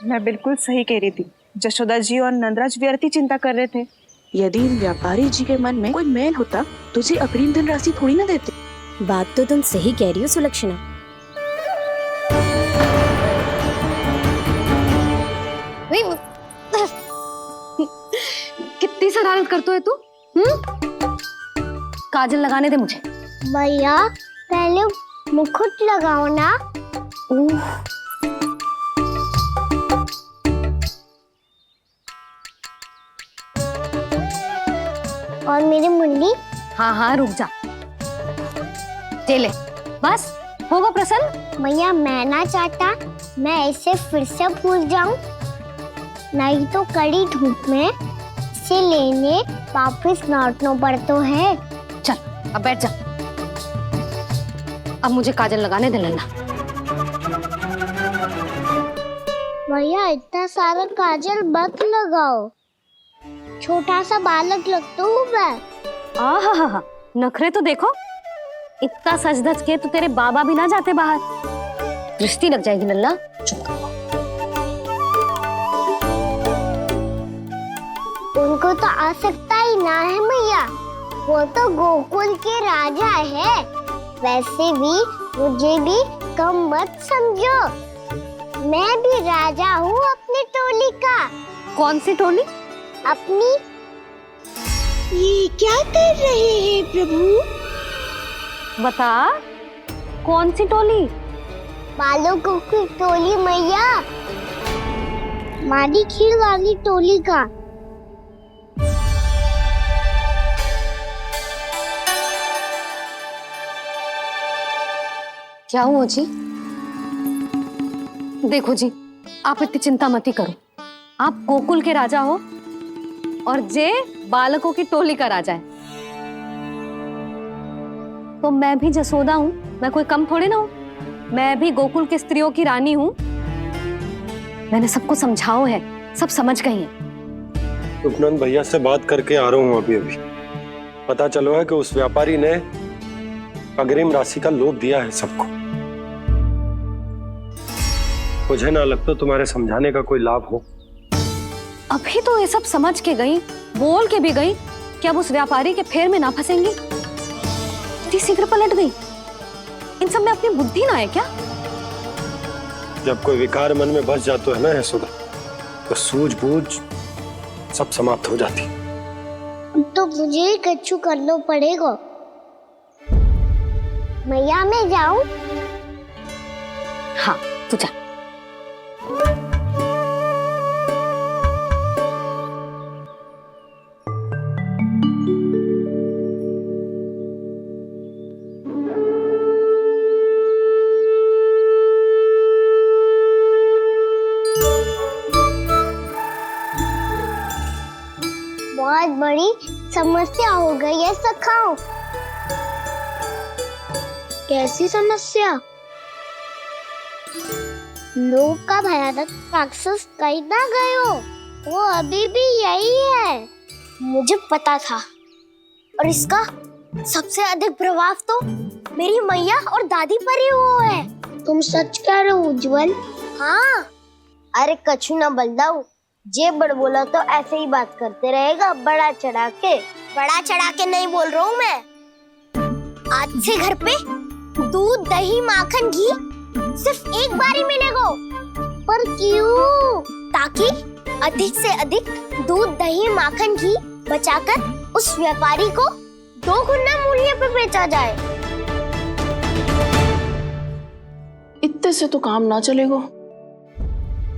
मैं बिल्कुल सही कह रही थी। जशोदा जी और नंदराज व्यर्थ ही चिंता कर रहे थे। यदि इन व्यापारी जी के मन में कोई मैल होता तो उसे अग्रिम धनराशि थोड़ी ना देते। बात तो तुम सही कह रही हो सुलक्षणा। कितनी शरारत करते है तू? काजल लगाने दे मुझे। भैया पहले मुकुट लगाओ ना। और मेरी मुन्नी? हाँ हाँ रुक जा, ले बस होगा प्रसन्न। भैया मैं ना चाहता मैं इसे फिर से भूल जाऊं, नहीं तो कड़ी धूप में इसे लेने वापस लौटना पड़ता है। चल अब बैठ जा, अब मुझे काजल लगाने दे लेना। भैया इतना सारा काजल मत लगाओ, छोटा सा बालक लगता हूँ मैं। आहा, नखरे तो देखो, इतना सज धज के तो तेरे बाबा भी ना जाते बाहर, दृष्टि लग जाएगी लल्ला। उनको तो आ सकता ही ना है भैया, वो तो गोकुल के राजा है। वैसे भी मुझे भी कम मत समझो, मैं भी राजा हूँ अपनी टोली का। कौन सी टोली? अपनी। ये क्या कर रहे हैं प्रभु? बता, कौन सी टोली? बालकों की टोली मैया, मारी खीर वाली टोली का। क्या हुआ जी? देखो जी, आप इतनी चिंता मत करो, आप गोकुल के राजा हो और जे बालकों की टोली का राजा है, तो मैं भी जसोदा हूँ, मैं कोई कम थोड़ी ना हूँ, मैं भी गोकुल के स्त्रियों की रानी हूँ। मैंने सबको समझाओ है, सब समझ गई हैं। उपनंद भैया से बात करके आ रहा हूँ अभी अभी। पता चलो है कि उस व्यापारी ने अग्रिम राशि का लोभ दिया है सबको। मुझे ना लगता तुम्हारे समझाने का कोई लाभ हो। अभी तो ये सब समझ के गई, बोल के भी गई कि अब उस व्यापारी के फेर में ना फंसेंगी। इतनी शीघ्र पलट गई, इन सब में अपनी बुद्धि ना है क्या? जब कोई विकार मन में बस जाता है ना यशोदा, तो सूझबूझ सब समाप्त हो जाती। तो मुझे ही कच्चू करना पड़ेगा। मैया मैं जाऊं? हाँ तू जा। बहुत बड़ी समस्या हो गई है सखाओ। कैसी समस्या? लोभ का भयानक राक्षस कहीं ना गए हो, वो अभी भी यही है। मुझे पता था, और इसका सबसे अधिक प्रभाव तो मेरी मैया और दादी पर ही हुआ है। तुम सच कह रहे हो उज्जवल? हाँ। अरे कछु ना बलदाऊ, जे बड़ बोला तो ऐसे ही बात करते रहेगा, बड़ा चढ़ा के। बड़ा चढ़ा के नहीं बोल रहा हूँ मैं। आज से घर पे दूध, दही, माखन, घी सिर्फ एक बार ही मिलेगा। पर क्यों? ताकि अधिक से अधिक दूध, दही, माखन, घी बचाकर उस व्यापारी को 2 गुना मूल्य पे बेचा जाए। इतने से तो काम ना चलेगा।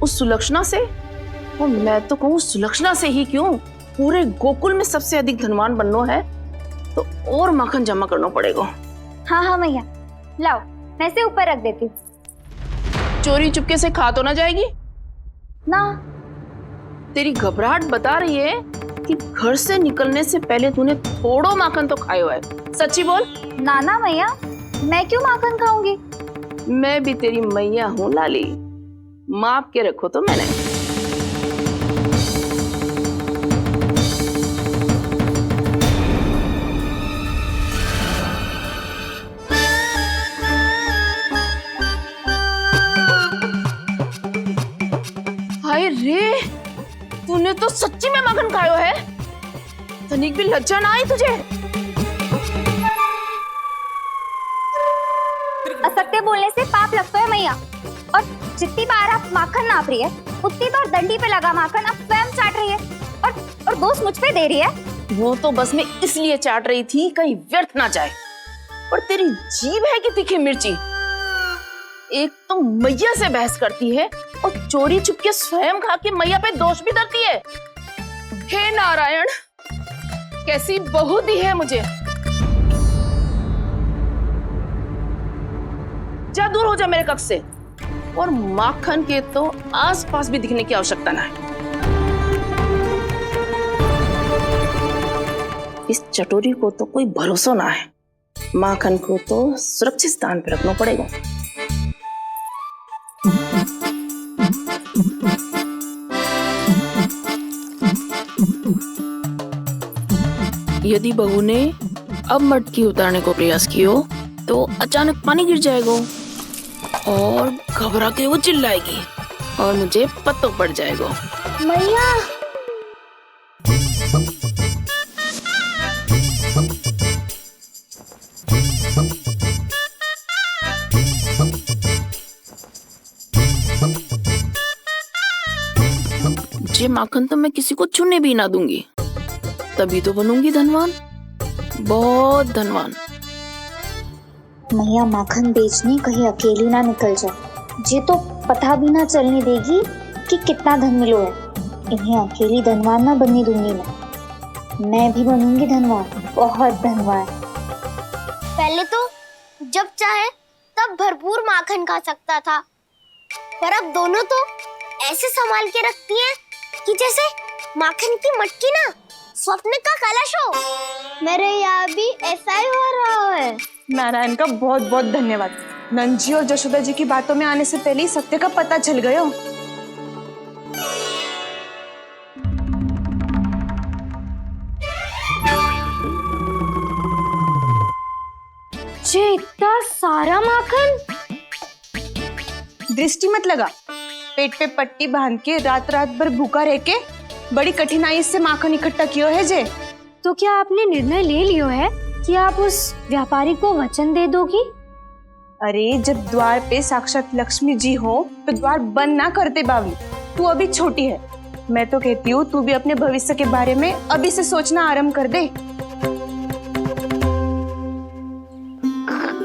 उस सुलक्षणा से, और मैं तो कहूँ सुलक्षणा से ही क्यों, पूरे गोकुल में सबसे अधिक धनवान बनना है तो और माखन जमा करना पड़ेगा। हाँ हाँ मैया, लाओ मैं से ऊपर रख देती हूँ। चोरी चुपके से खा तो ना जाएगी ना? तेरी घबराहट बता रही है कि घर से निकलने से पहले तूने थोड़ो माखन तो खाया है। सच्ची बोल। ना ना मैया, मैं क्यों माखन खाऊंगी? मैं भी तेरी मैया हूँ लाली, माप के रखो तो मैंने। हाय रे, तूने तो सच्ची में माखन खायो है। तनिक भी लज्जा ना आई तुझे? असत्य बोलने से पाप लगता है मैया। और जितनी बार आप माखन नाप रही है, उतनी बार डंडी पे लगा माखन आप स्वयं चाट रही है और दोष मुझ पे दे रही है। वो तो बस मैं इसलिए चाट रही थी कहीं व्यर्थ ना जाए। और तेरी जीभ है कि तीखी मिर्ची। एक तो मैया से बहस करती है और चोरी चुपके स्वयं खा के मैया पे दोष भी धरती है। हे नारायण, कैसी बहू दी है मुझे। जा, दूर हो जा मेरे कक्ष से। और माखन के तो आसपास भी दिखने की आवश्यकता ना है। इस चटोरी को तो कोई भरोसा ना है। माखन को तो सुरक्षित स्थान पर रखना पड़ेगा। यदि बहू ने अब मटकी उतारने को प्रयास किया तो अचानक पानी गिर जाएगा और घबरा के वो चिल्लाएगी और मुझे पता पड़ जाएगा। मैया, ये माखन तो मैं किसी को छूने भी ना दूंगी, तभी तो बनूंगी धनवान, बहुत धनवान। मैया माखन बेचने कहीं अकेली ना निकल जाए। ये तो पता भी ना चलने देगी कि कितना धन मिलो है। इन्हें अकेली धनवान ना बनने दूंगी मैं भी बनूंगी धनवान, बहुत धनवान। पहले तो जब चाहे तब भरपूर माखन खा सकता था, पर अब दोनों तो ऐसे संभाल के रखती हैं कि जैसे माखन की मटकी ना स्वप्न का कलश हो। मेरे यहाँ भी ऐसा ही हो रहा है। नारायण का बहुत बहुत धन्यवाद। नंद जी और जशोदा जी की बातों में आने से पहले ही सत्य का पता चल गया। ये इतना सारा माखन? दृष्टि मत लगा। पेट पे पट्टी बांध के रात रात भर भूखा रह के बड़ी कठिनाई से माखन इकट्ठा किया है जे। तो क्या आपने निर्णय ले लियो है कि आप उस व्यापारी को वचन दे दोगी? अरे जब द्वार पे साक्षात लक्ष्मी जी हो तो द्वार बंद ना करते बावली। तू अभी छोटी है। मैं तो कहती हूँ तू भी अपने भविष्य के बारे में अभी से सोचना आरंभ कर दे।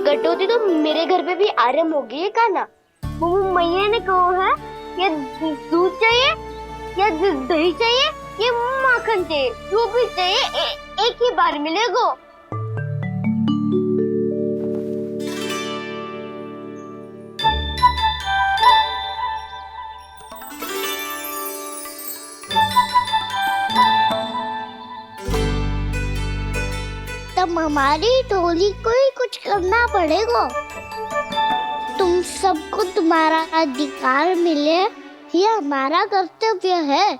कटौती तो मेरे घर पे भी आरंभ हो गई है का ना? मैया ने कहा है ये दूध चाहिए या दही चाहिए या माखन चाहिए, जो भी चाहिए एक ही बार मिलेगा। तब हमारी टोली को ही कुछ करना पड़ेगा। तुम सबको तुम्हारा अधिकार मिले, ये हमारा कर्तव्य है।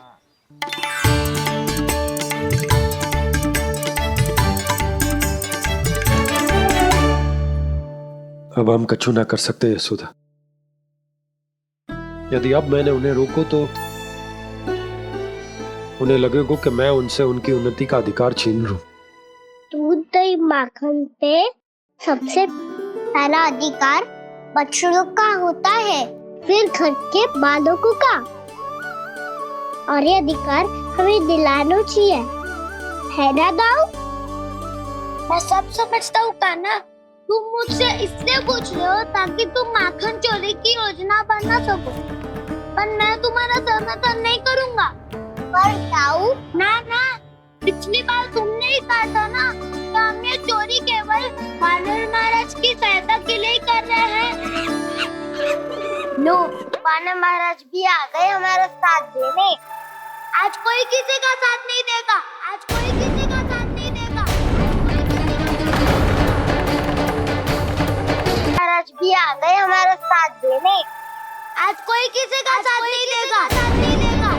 अब हम कछु ना कर सकते यशोदा। यदि अब मैंने उन्हें रोको तो उन्हें लगेगा कि मैं उनसे उनकी उन्नति का अधिकार छीन लूं। दूध दही माखन पे सबसे पहला अधिकार बछड़ों का होता है, फिर घर के बालकों का। और ये अधिकार हमें दिलाना चाहिए, है ना दाऊ? मैं सब समझता हूँ कान्हा, तुम मुझसे इसलिए पूछ रहे हो ताकि तुम माखन चोरी की योजना बना सको, पर मैं तुम्हारा समर्थन नहीं करूँगा। पर दाऊ, ना ना, पिछली बार तुमने ही कहा था ना कि हम ये चोरी केवल वानर महाराज की सहायता के लिए कर रहे हैं। लो, वानर महाराज भी आ गए हमारा साथ देने। आज कोई किसी का साथ नहीं देगा, आज कोई किसी का साथ नहीं देगा। महाराज भी आ गए हमारा साथ देने। आज कोई किसी का साथ नहीं देगा, साथ नहीं देगा।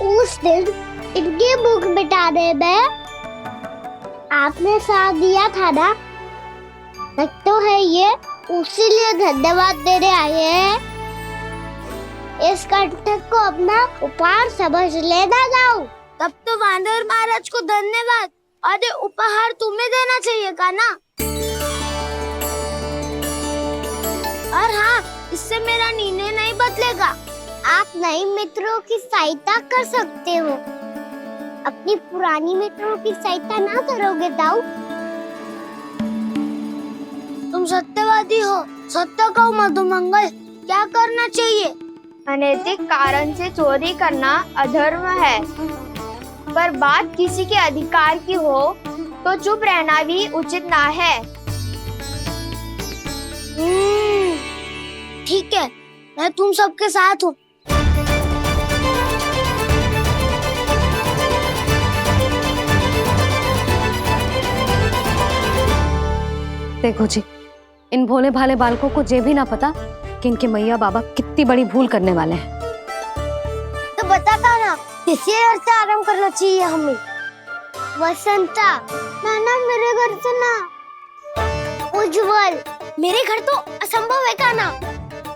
उस दिन इनकी भूख मिटाने में आपने साथ दिया था ना, तो है ये उसी लिए धन्यवाद देने आए हैं। इस कंटक को अपना उपहार समझ लेना जाओ। तब तो वानर महाराज को धन्यवाद और ये उपहार तुम्हें देना चाहिए का ना। और हाँ, इससे मेरा निर्णय नहीं बदलेगा। आप नए मित्रों की सहायता कर सकते हो, अपनी पुरानी मित्रों की सहायता ना करोगे दाऊ। तुम सत्यवादी हो, सत्य कहो मधुमंगल, क्या करना चाहिए? अनैतिक कारण से चोरी करना अधर्म है, पर बात किसी के अधिकार की हो तो चुप रहना भी उचित ना है। ठीक है, मैं तुम सबके साथ हूँ। देखो जी, इन भोले भाले बालकों को ये भी ना पता कि इनके मैया बाबा कितनी बड़ी भूल करने वाले हैं। तो बता ना, किसी घर से आराम करना चाहिए हमें? वसंता, ना मेरे घर से ना। उज्जवल, मेरे घर तो असंभव है का ना।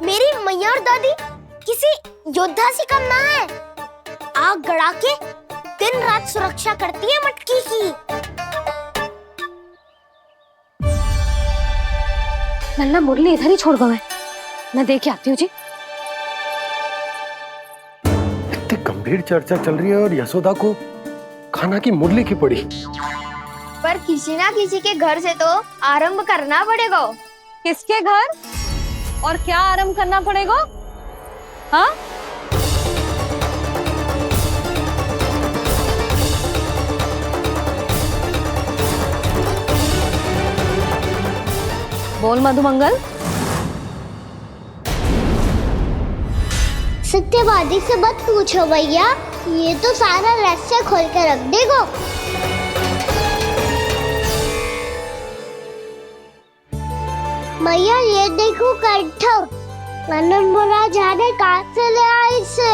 मेरी मैया और दादी किसी योद्धा से कम ना है। आग गड़ा के दिन रात सुरक्षा करती है मटकी की। नन्ना मुरली इधर ही छोड़ गए, मैं देख के आती हूँ जी। इतनी गंभीर चर्चा चल रही है और यशोदा को खाना की मुरली की पड़ी। पर किसी ना किसी के घर से तो आरंभ करना पड़ेगा। किसके घर और क्या आरंभ करना पड़ेगा? हाँ, बोल मधुमंगल। सत्यवादी से मत पूछो भैया, ये तो सारा रहस्य खोल के रख देगा। भैया ये देखो कंठ, वानर महाराज जाने कहाँ से ले आए इसे।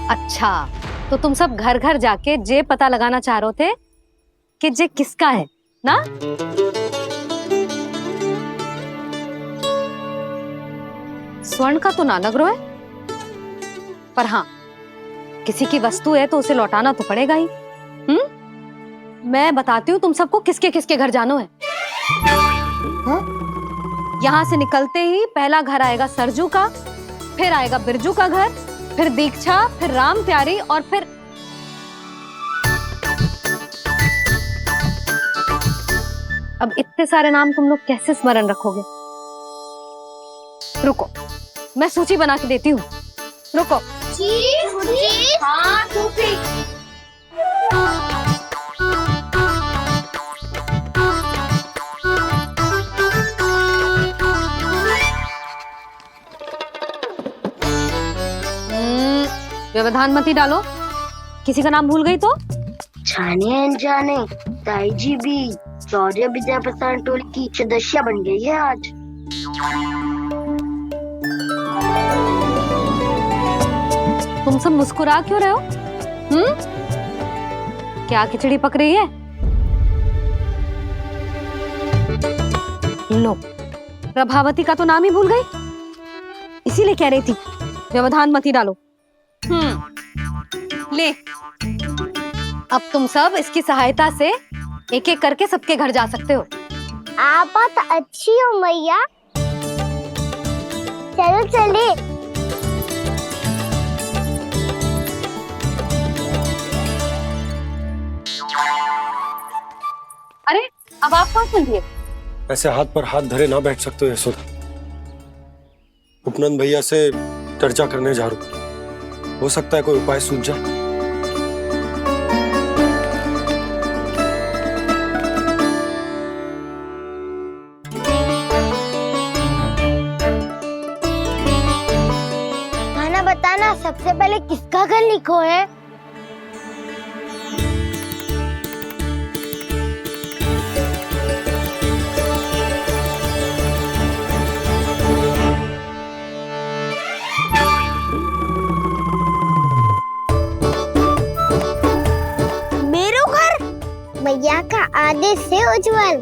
अच्छा, तो तुम सब घर घर जाके जे पता लगाना चाह रहे थे कि जे किसका है ना? स्वर्ण का तो ना लग रहा है, पर हाँ, किसी की वस्तु है तो उसे लौटाना तो पड़ेगा ही। मैं बताती हूँ तुम सबको किसके किसके घर जाना है। यहाँ से निकलते ही पहला घर आएगा सरजू का, फिर आएगा बिरजू का घर, फिर दीक्षा, फिर राम प्यारी और फिर अब इतने सारे नाम तुम लोग कैसे स्मरण रखोगे? रुको, मैं सूची बना के देती हूँ। रुको। जी, हाँ, सूची। व्यवधान मत ही डालो, किसी का नाम भूल गई तो? जाने अनजाने ताई जी भी शौर्य विद्या प्रसारण टोली की सदस्य बन गई है आज। तुम सब मुस्कुरा क्यों रहे हो? क्या खिचड़ी पक रही है? लो, प्रभावती का तो नाम ही भूल गई, इसीलिए कह रही थी व्यवधान मत ही डालो। ले, अब तुम सब इसकी सहायता से एक एक करके सबके घर जा सकते हो। आप बहुत अच्छी हो मैया। चलो चले। अरे अब आप कहाँ चल दिए? ऐसे हाथ पर हाथ धरे ना बैठ सकते हो यशोदा। उपनंद भैया से चर्चा करने जा रहा हूं, हो सकता है कोई उपाय सूझ जाए। खाना बताना, सबसे पहले किसका घर लिखो है? मैया का आदेश से उज्जवल,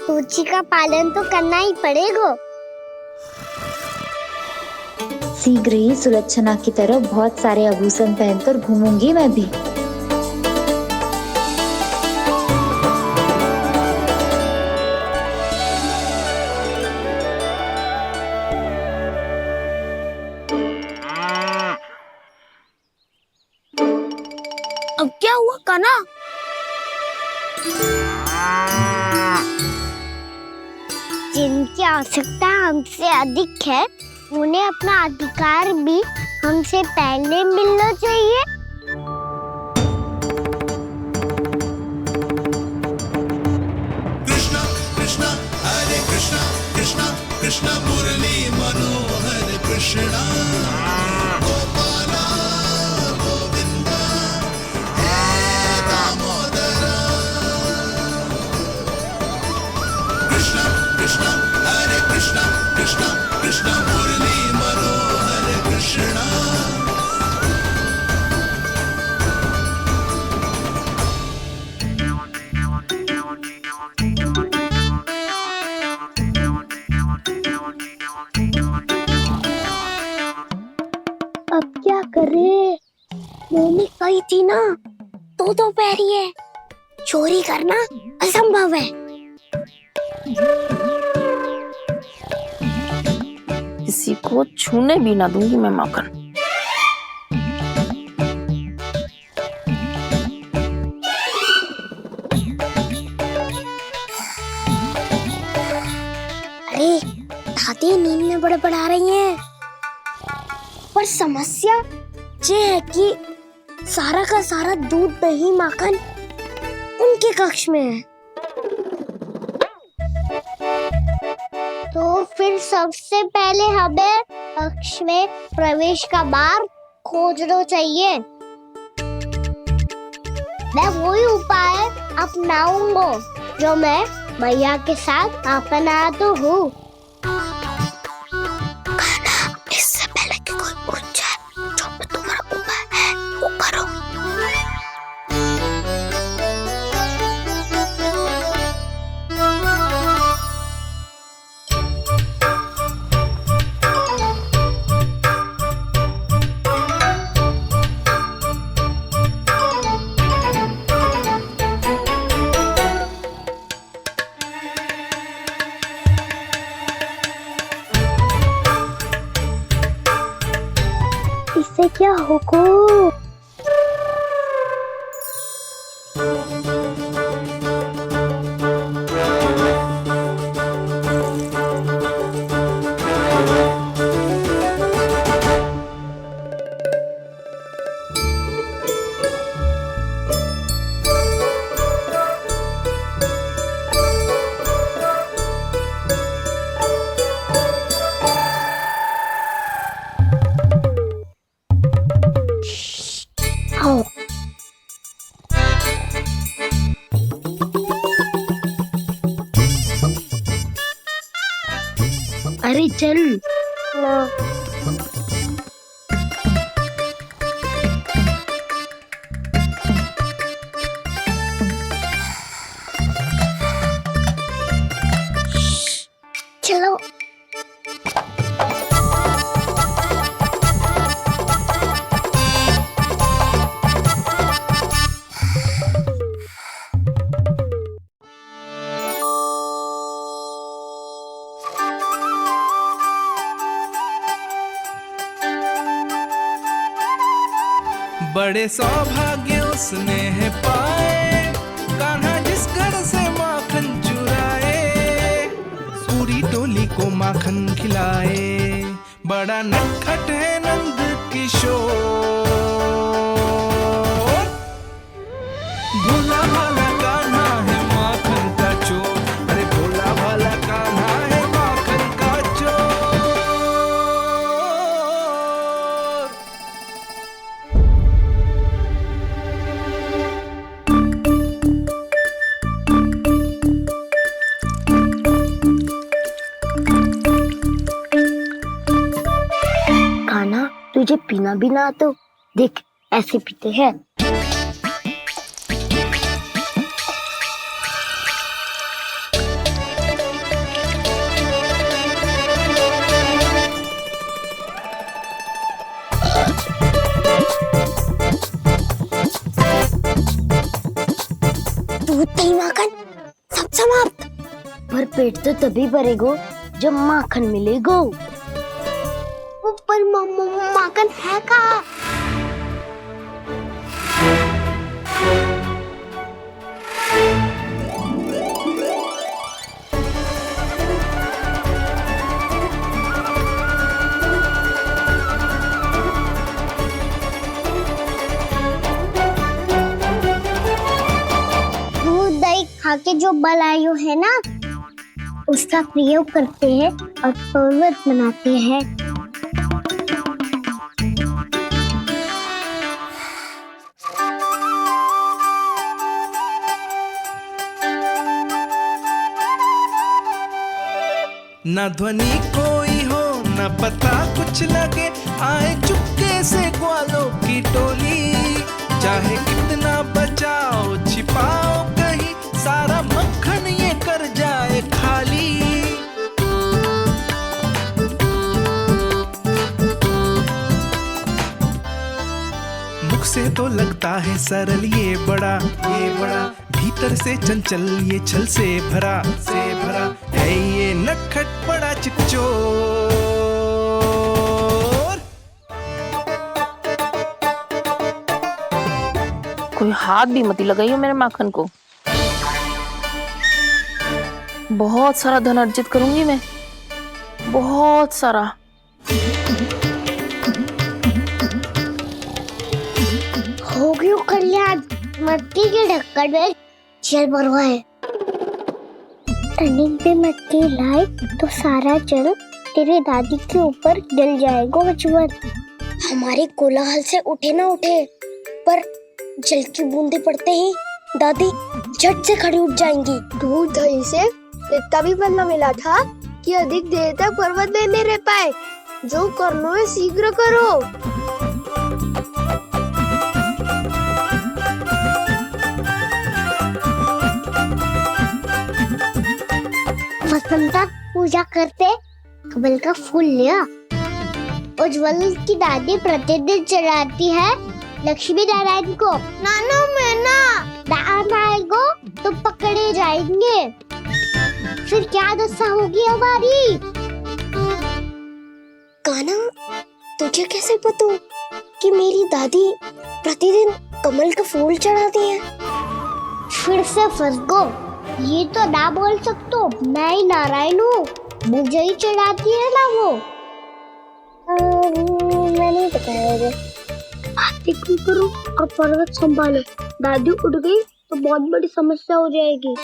सूची का पालन तो करना ही पड़ेगा। शीघ्र ही सुलक्षणा की तरह बहुत सारे आभूषण पहनकर घूमूंगी मैं भी। अब क्या हुआ काना? जिनकी आवश्यकता हमसे अधिक है, उन्हें अपना अधिकार भी हमसे पहले मिलना चाहिए। कृष्णा कृष्णा हरे कृष्णा कृष्णा कृष्णा मुरली मनोहर कृष्णा गोपाला गोविंदा हे दामोदरा। कृष्णा कृष्णा हरे कृष्णा कृष्णा कृष्णा मुरली मनोहर कृष्णा। अब क्या करे? मम्मी कही थी ना, दो पैरी है, चोरी करना असंभव है। किसी को छूने भी ना दूंगी मैं माखन। अरे दादी नींद में बड़बड़ा रही हैं, पर समस्या ये है कि सारा का सारा दूध दही माखन उनके कक्ष में है। तो फिर सबसे पहले हमें कक्ष में प्रवेश का मार्ग खोजना चाहिए। मैं वही उपाय अपनाऊंगा जो मैं मैया के साथ अपना तो हूँ। इससे पहले कि कोई पूछ जाए, जो भी तुम्हारा उपाय है वो करो। इससे क्या होगा? चल ना। चलो बड़े सौभाग्य उसने है पाए, कान्हा जिस घर से माखन चुराए, पूरी टोली को माखन खिलाए। बड़ा नटखट है नंद किशोर, भोला भाला कान्हा है माखन का चोर। अरे भोला भाला कान्हा है माखन का चोर। कान्हा, तुझे पीना भी ना तो देख ऐसे पीते हैं। दूध दही माखन सब समाप्त। पर पेट तो तभी भरेगो जब माखन मिलेगो। पर माखन है कहाँ? दूध दही खा के जो बलायु है ना, उसका प्रयोग करते हैं और पर्वत बनाते हैं। न ध्वनि कोई हो न पता कुछ लगे, आए चुपके से ग्वालों की टोली। चाहे कितना बचाओ छिपाओ कहीं, सारा मक्खन ये कर जाए खाली। मुख से तो लगता है सरल ये बड़ा भीतर से चंचल ये छल से भरा है ये नटखट बड़ा चिकचोर। कोई हाथ भी मत लगाइयो मेरे माखन को। बहुत सारा धन अर्जित करूंगी मैं, बहुत सारा। हो गयो कल्याण, मटकी के ढक्कन में जल भरवा है। टर्निंग पे मटकी लाए तो सारा जल तेरी दादी के ऊपर गिर जाएगा बचपन। हमारे कोलाहल से उठे ना उठे, पर जल की बूंदे पड़ते ही दादी झट से खड़ी उठ जाएंगी। दूध दही से इतना भी बनना मिला था कि अधिक देर तक पर्वत में नहीं रह पाए। जो करना है शीघ्र करो। वसंता पूजा करते कमल का फूल लिया। उज्जवल की दादी प्रतिदिन चढ़ाती है लक्ष्मी नारायण को। नानो मैं ना आएगो तो पकड़े जाएंगे। फिर क्या दशा होगी हमारी? कान्हा, तुझे कैसे पता कि मेरी दादी प्रतिदिन कमल का फूल चढ़ाती है? फिर से फंस गो। ये तो ना बोल सकतो, मैं ही नारायण हूँ, मुझे ही चढ़ाती है ना वो। मैं नहीं बताया। बातें क्यों करो और पर्वत संभालो। दादी उठ गई तो बहुत बड़ी समस्या हो जाएगी।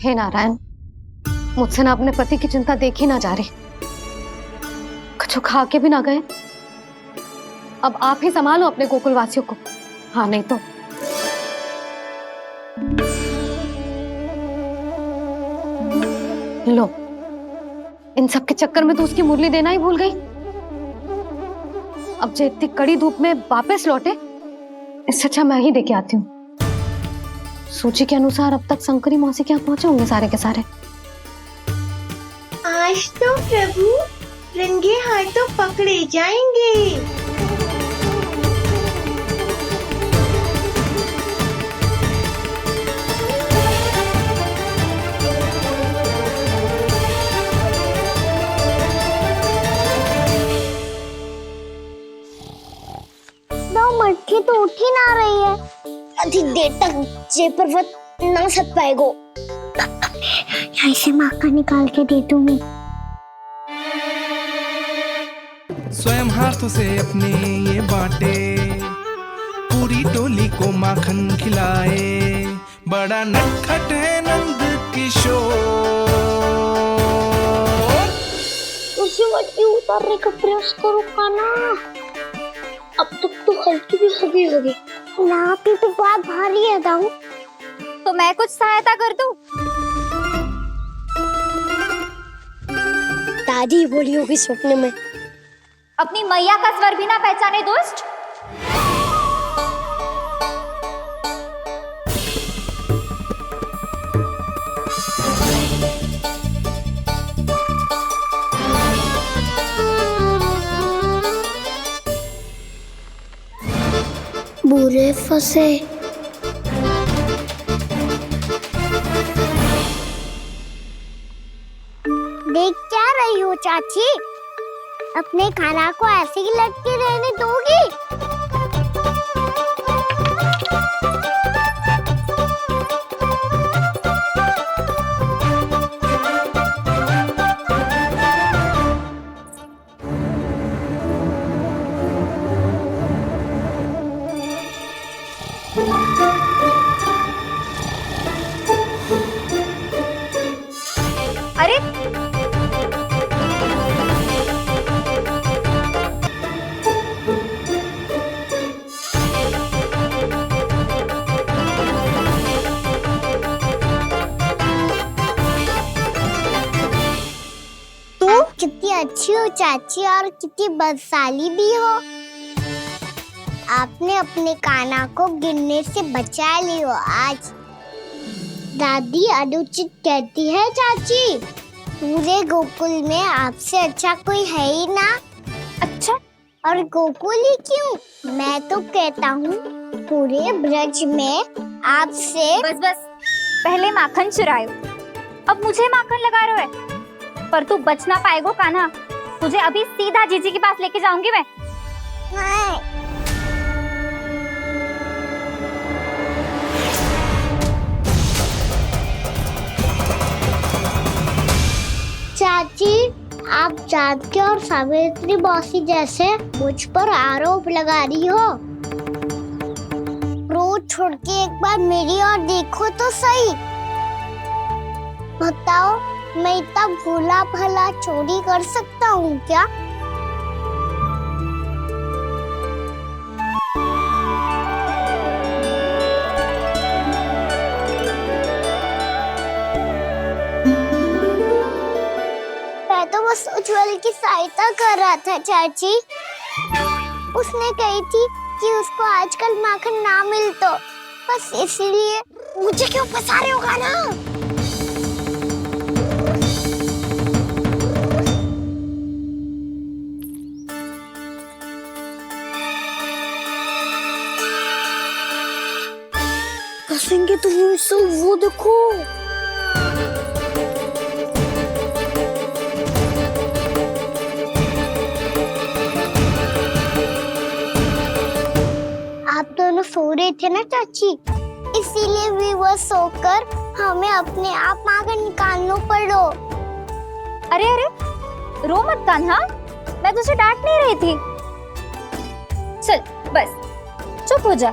हे नारायण, मुझसे ना अपने पति की चिंता देखी ना जा रही, कुछ खा के भी ना गए। अब आप ही संभालो अपने गोकुल वासियों को, हाँ नहीं तो। लो, इन सब के चक्कर में तो उसकी मुरली देना ही भूल गई। अब जो इतनी कड़ी धूप में वापस लौटे, इससे अच्छा मैं ही देके आती हूँ। सूची के अनुसार अब तक शंकरी मौसी के यहाँ पहुंचे होंगे सारे के सारे। आज तो प्रभु रंगे हाथों पकड़े जाएंगे। मटकी तो उठ ही ना रही है। अधिक देर तक जे पर्वत ना सक पाएगो। यहाँ से माखन निकाल के दे दूंगी। स्वयं हाथों से अपने ये बांटे, पूरी टोली को माखन खिलाए। बड़ा नटखट है नंद किशोर। उसे मटकी उतारने का प्रयास करो काना। अब तक तो हल्की भी होगी लाठी तो बहुत भारी है दाऊ। तो मैं कुछ सहायता कर दूं? दादी बोली होगी सपने में। अपनी मैया का स्वर भी ना पहचाने दोस्त। बुरे फंसे। देख क्या रही हो चाची? अपने खाना को ऐसे ही लटके रहने दोगी? अरे तुम कितनी अच्छी हो चाची और कितनी बदसाली भी हो। आपने अपने काना को गिरने से बचा ली हो आज। दादी अनुचित कहती है चाची, पूरे गोकुल में आपसे अच्छा कोई है ही ना। अच्छा, और गोकुल ही क्यों, मैं तो कहता हूँ पूरे ब्रज में आपसे। बस पहले माखन चुरायो, अब मुझे माखन लगा रहे हो। पर तू बच ना पाएगो कान्हा, तुझे अभी सीधा जीजी के पास लेके जाऊंगी मैं। चाची, आप जानकी और सावित्री मौसी जैसे मुझ पर आरोप लगा रही हो। रोज छोड़ के एक बार मेरी ओर देखो तो सही। बताओ, मैं इतना भोला भला चोरी कर सकता हूँ क्या? मैं तो बस उज्जवल की सहायता कर रहा था चाची। उसने कही थी कि उसको आजकल माखन ना मिल तो बस इसीलिए। मुझे क्यों फंसा रहे होगा ना? फंसेंगे तो वो देखो। आप दोनों सो रहे थे ना चाची, इसीलिए विवश सोकर हमें अपने आप माखन निकालना पड़ो। अरे रो मत कान्हा, मैं तुझे डांट नहीं रही थी। चल बस चुप हो जा।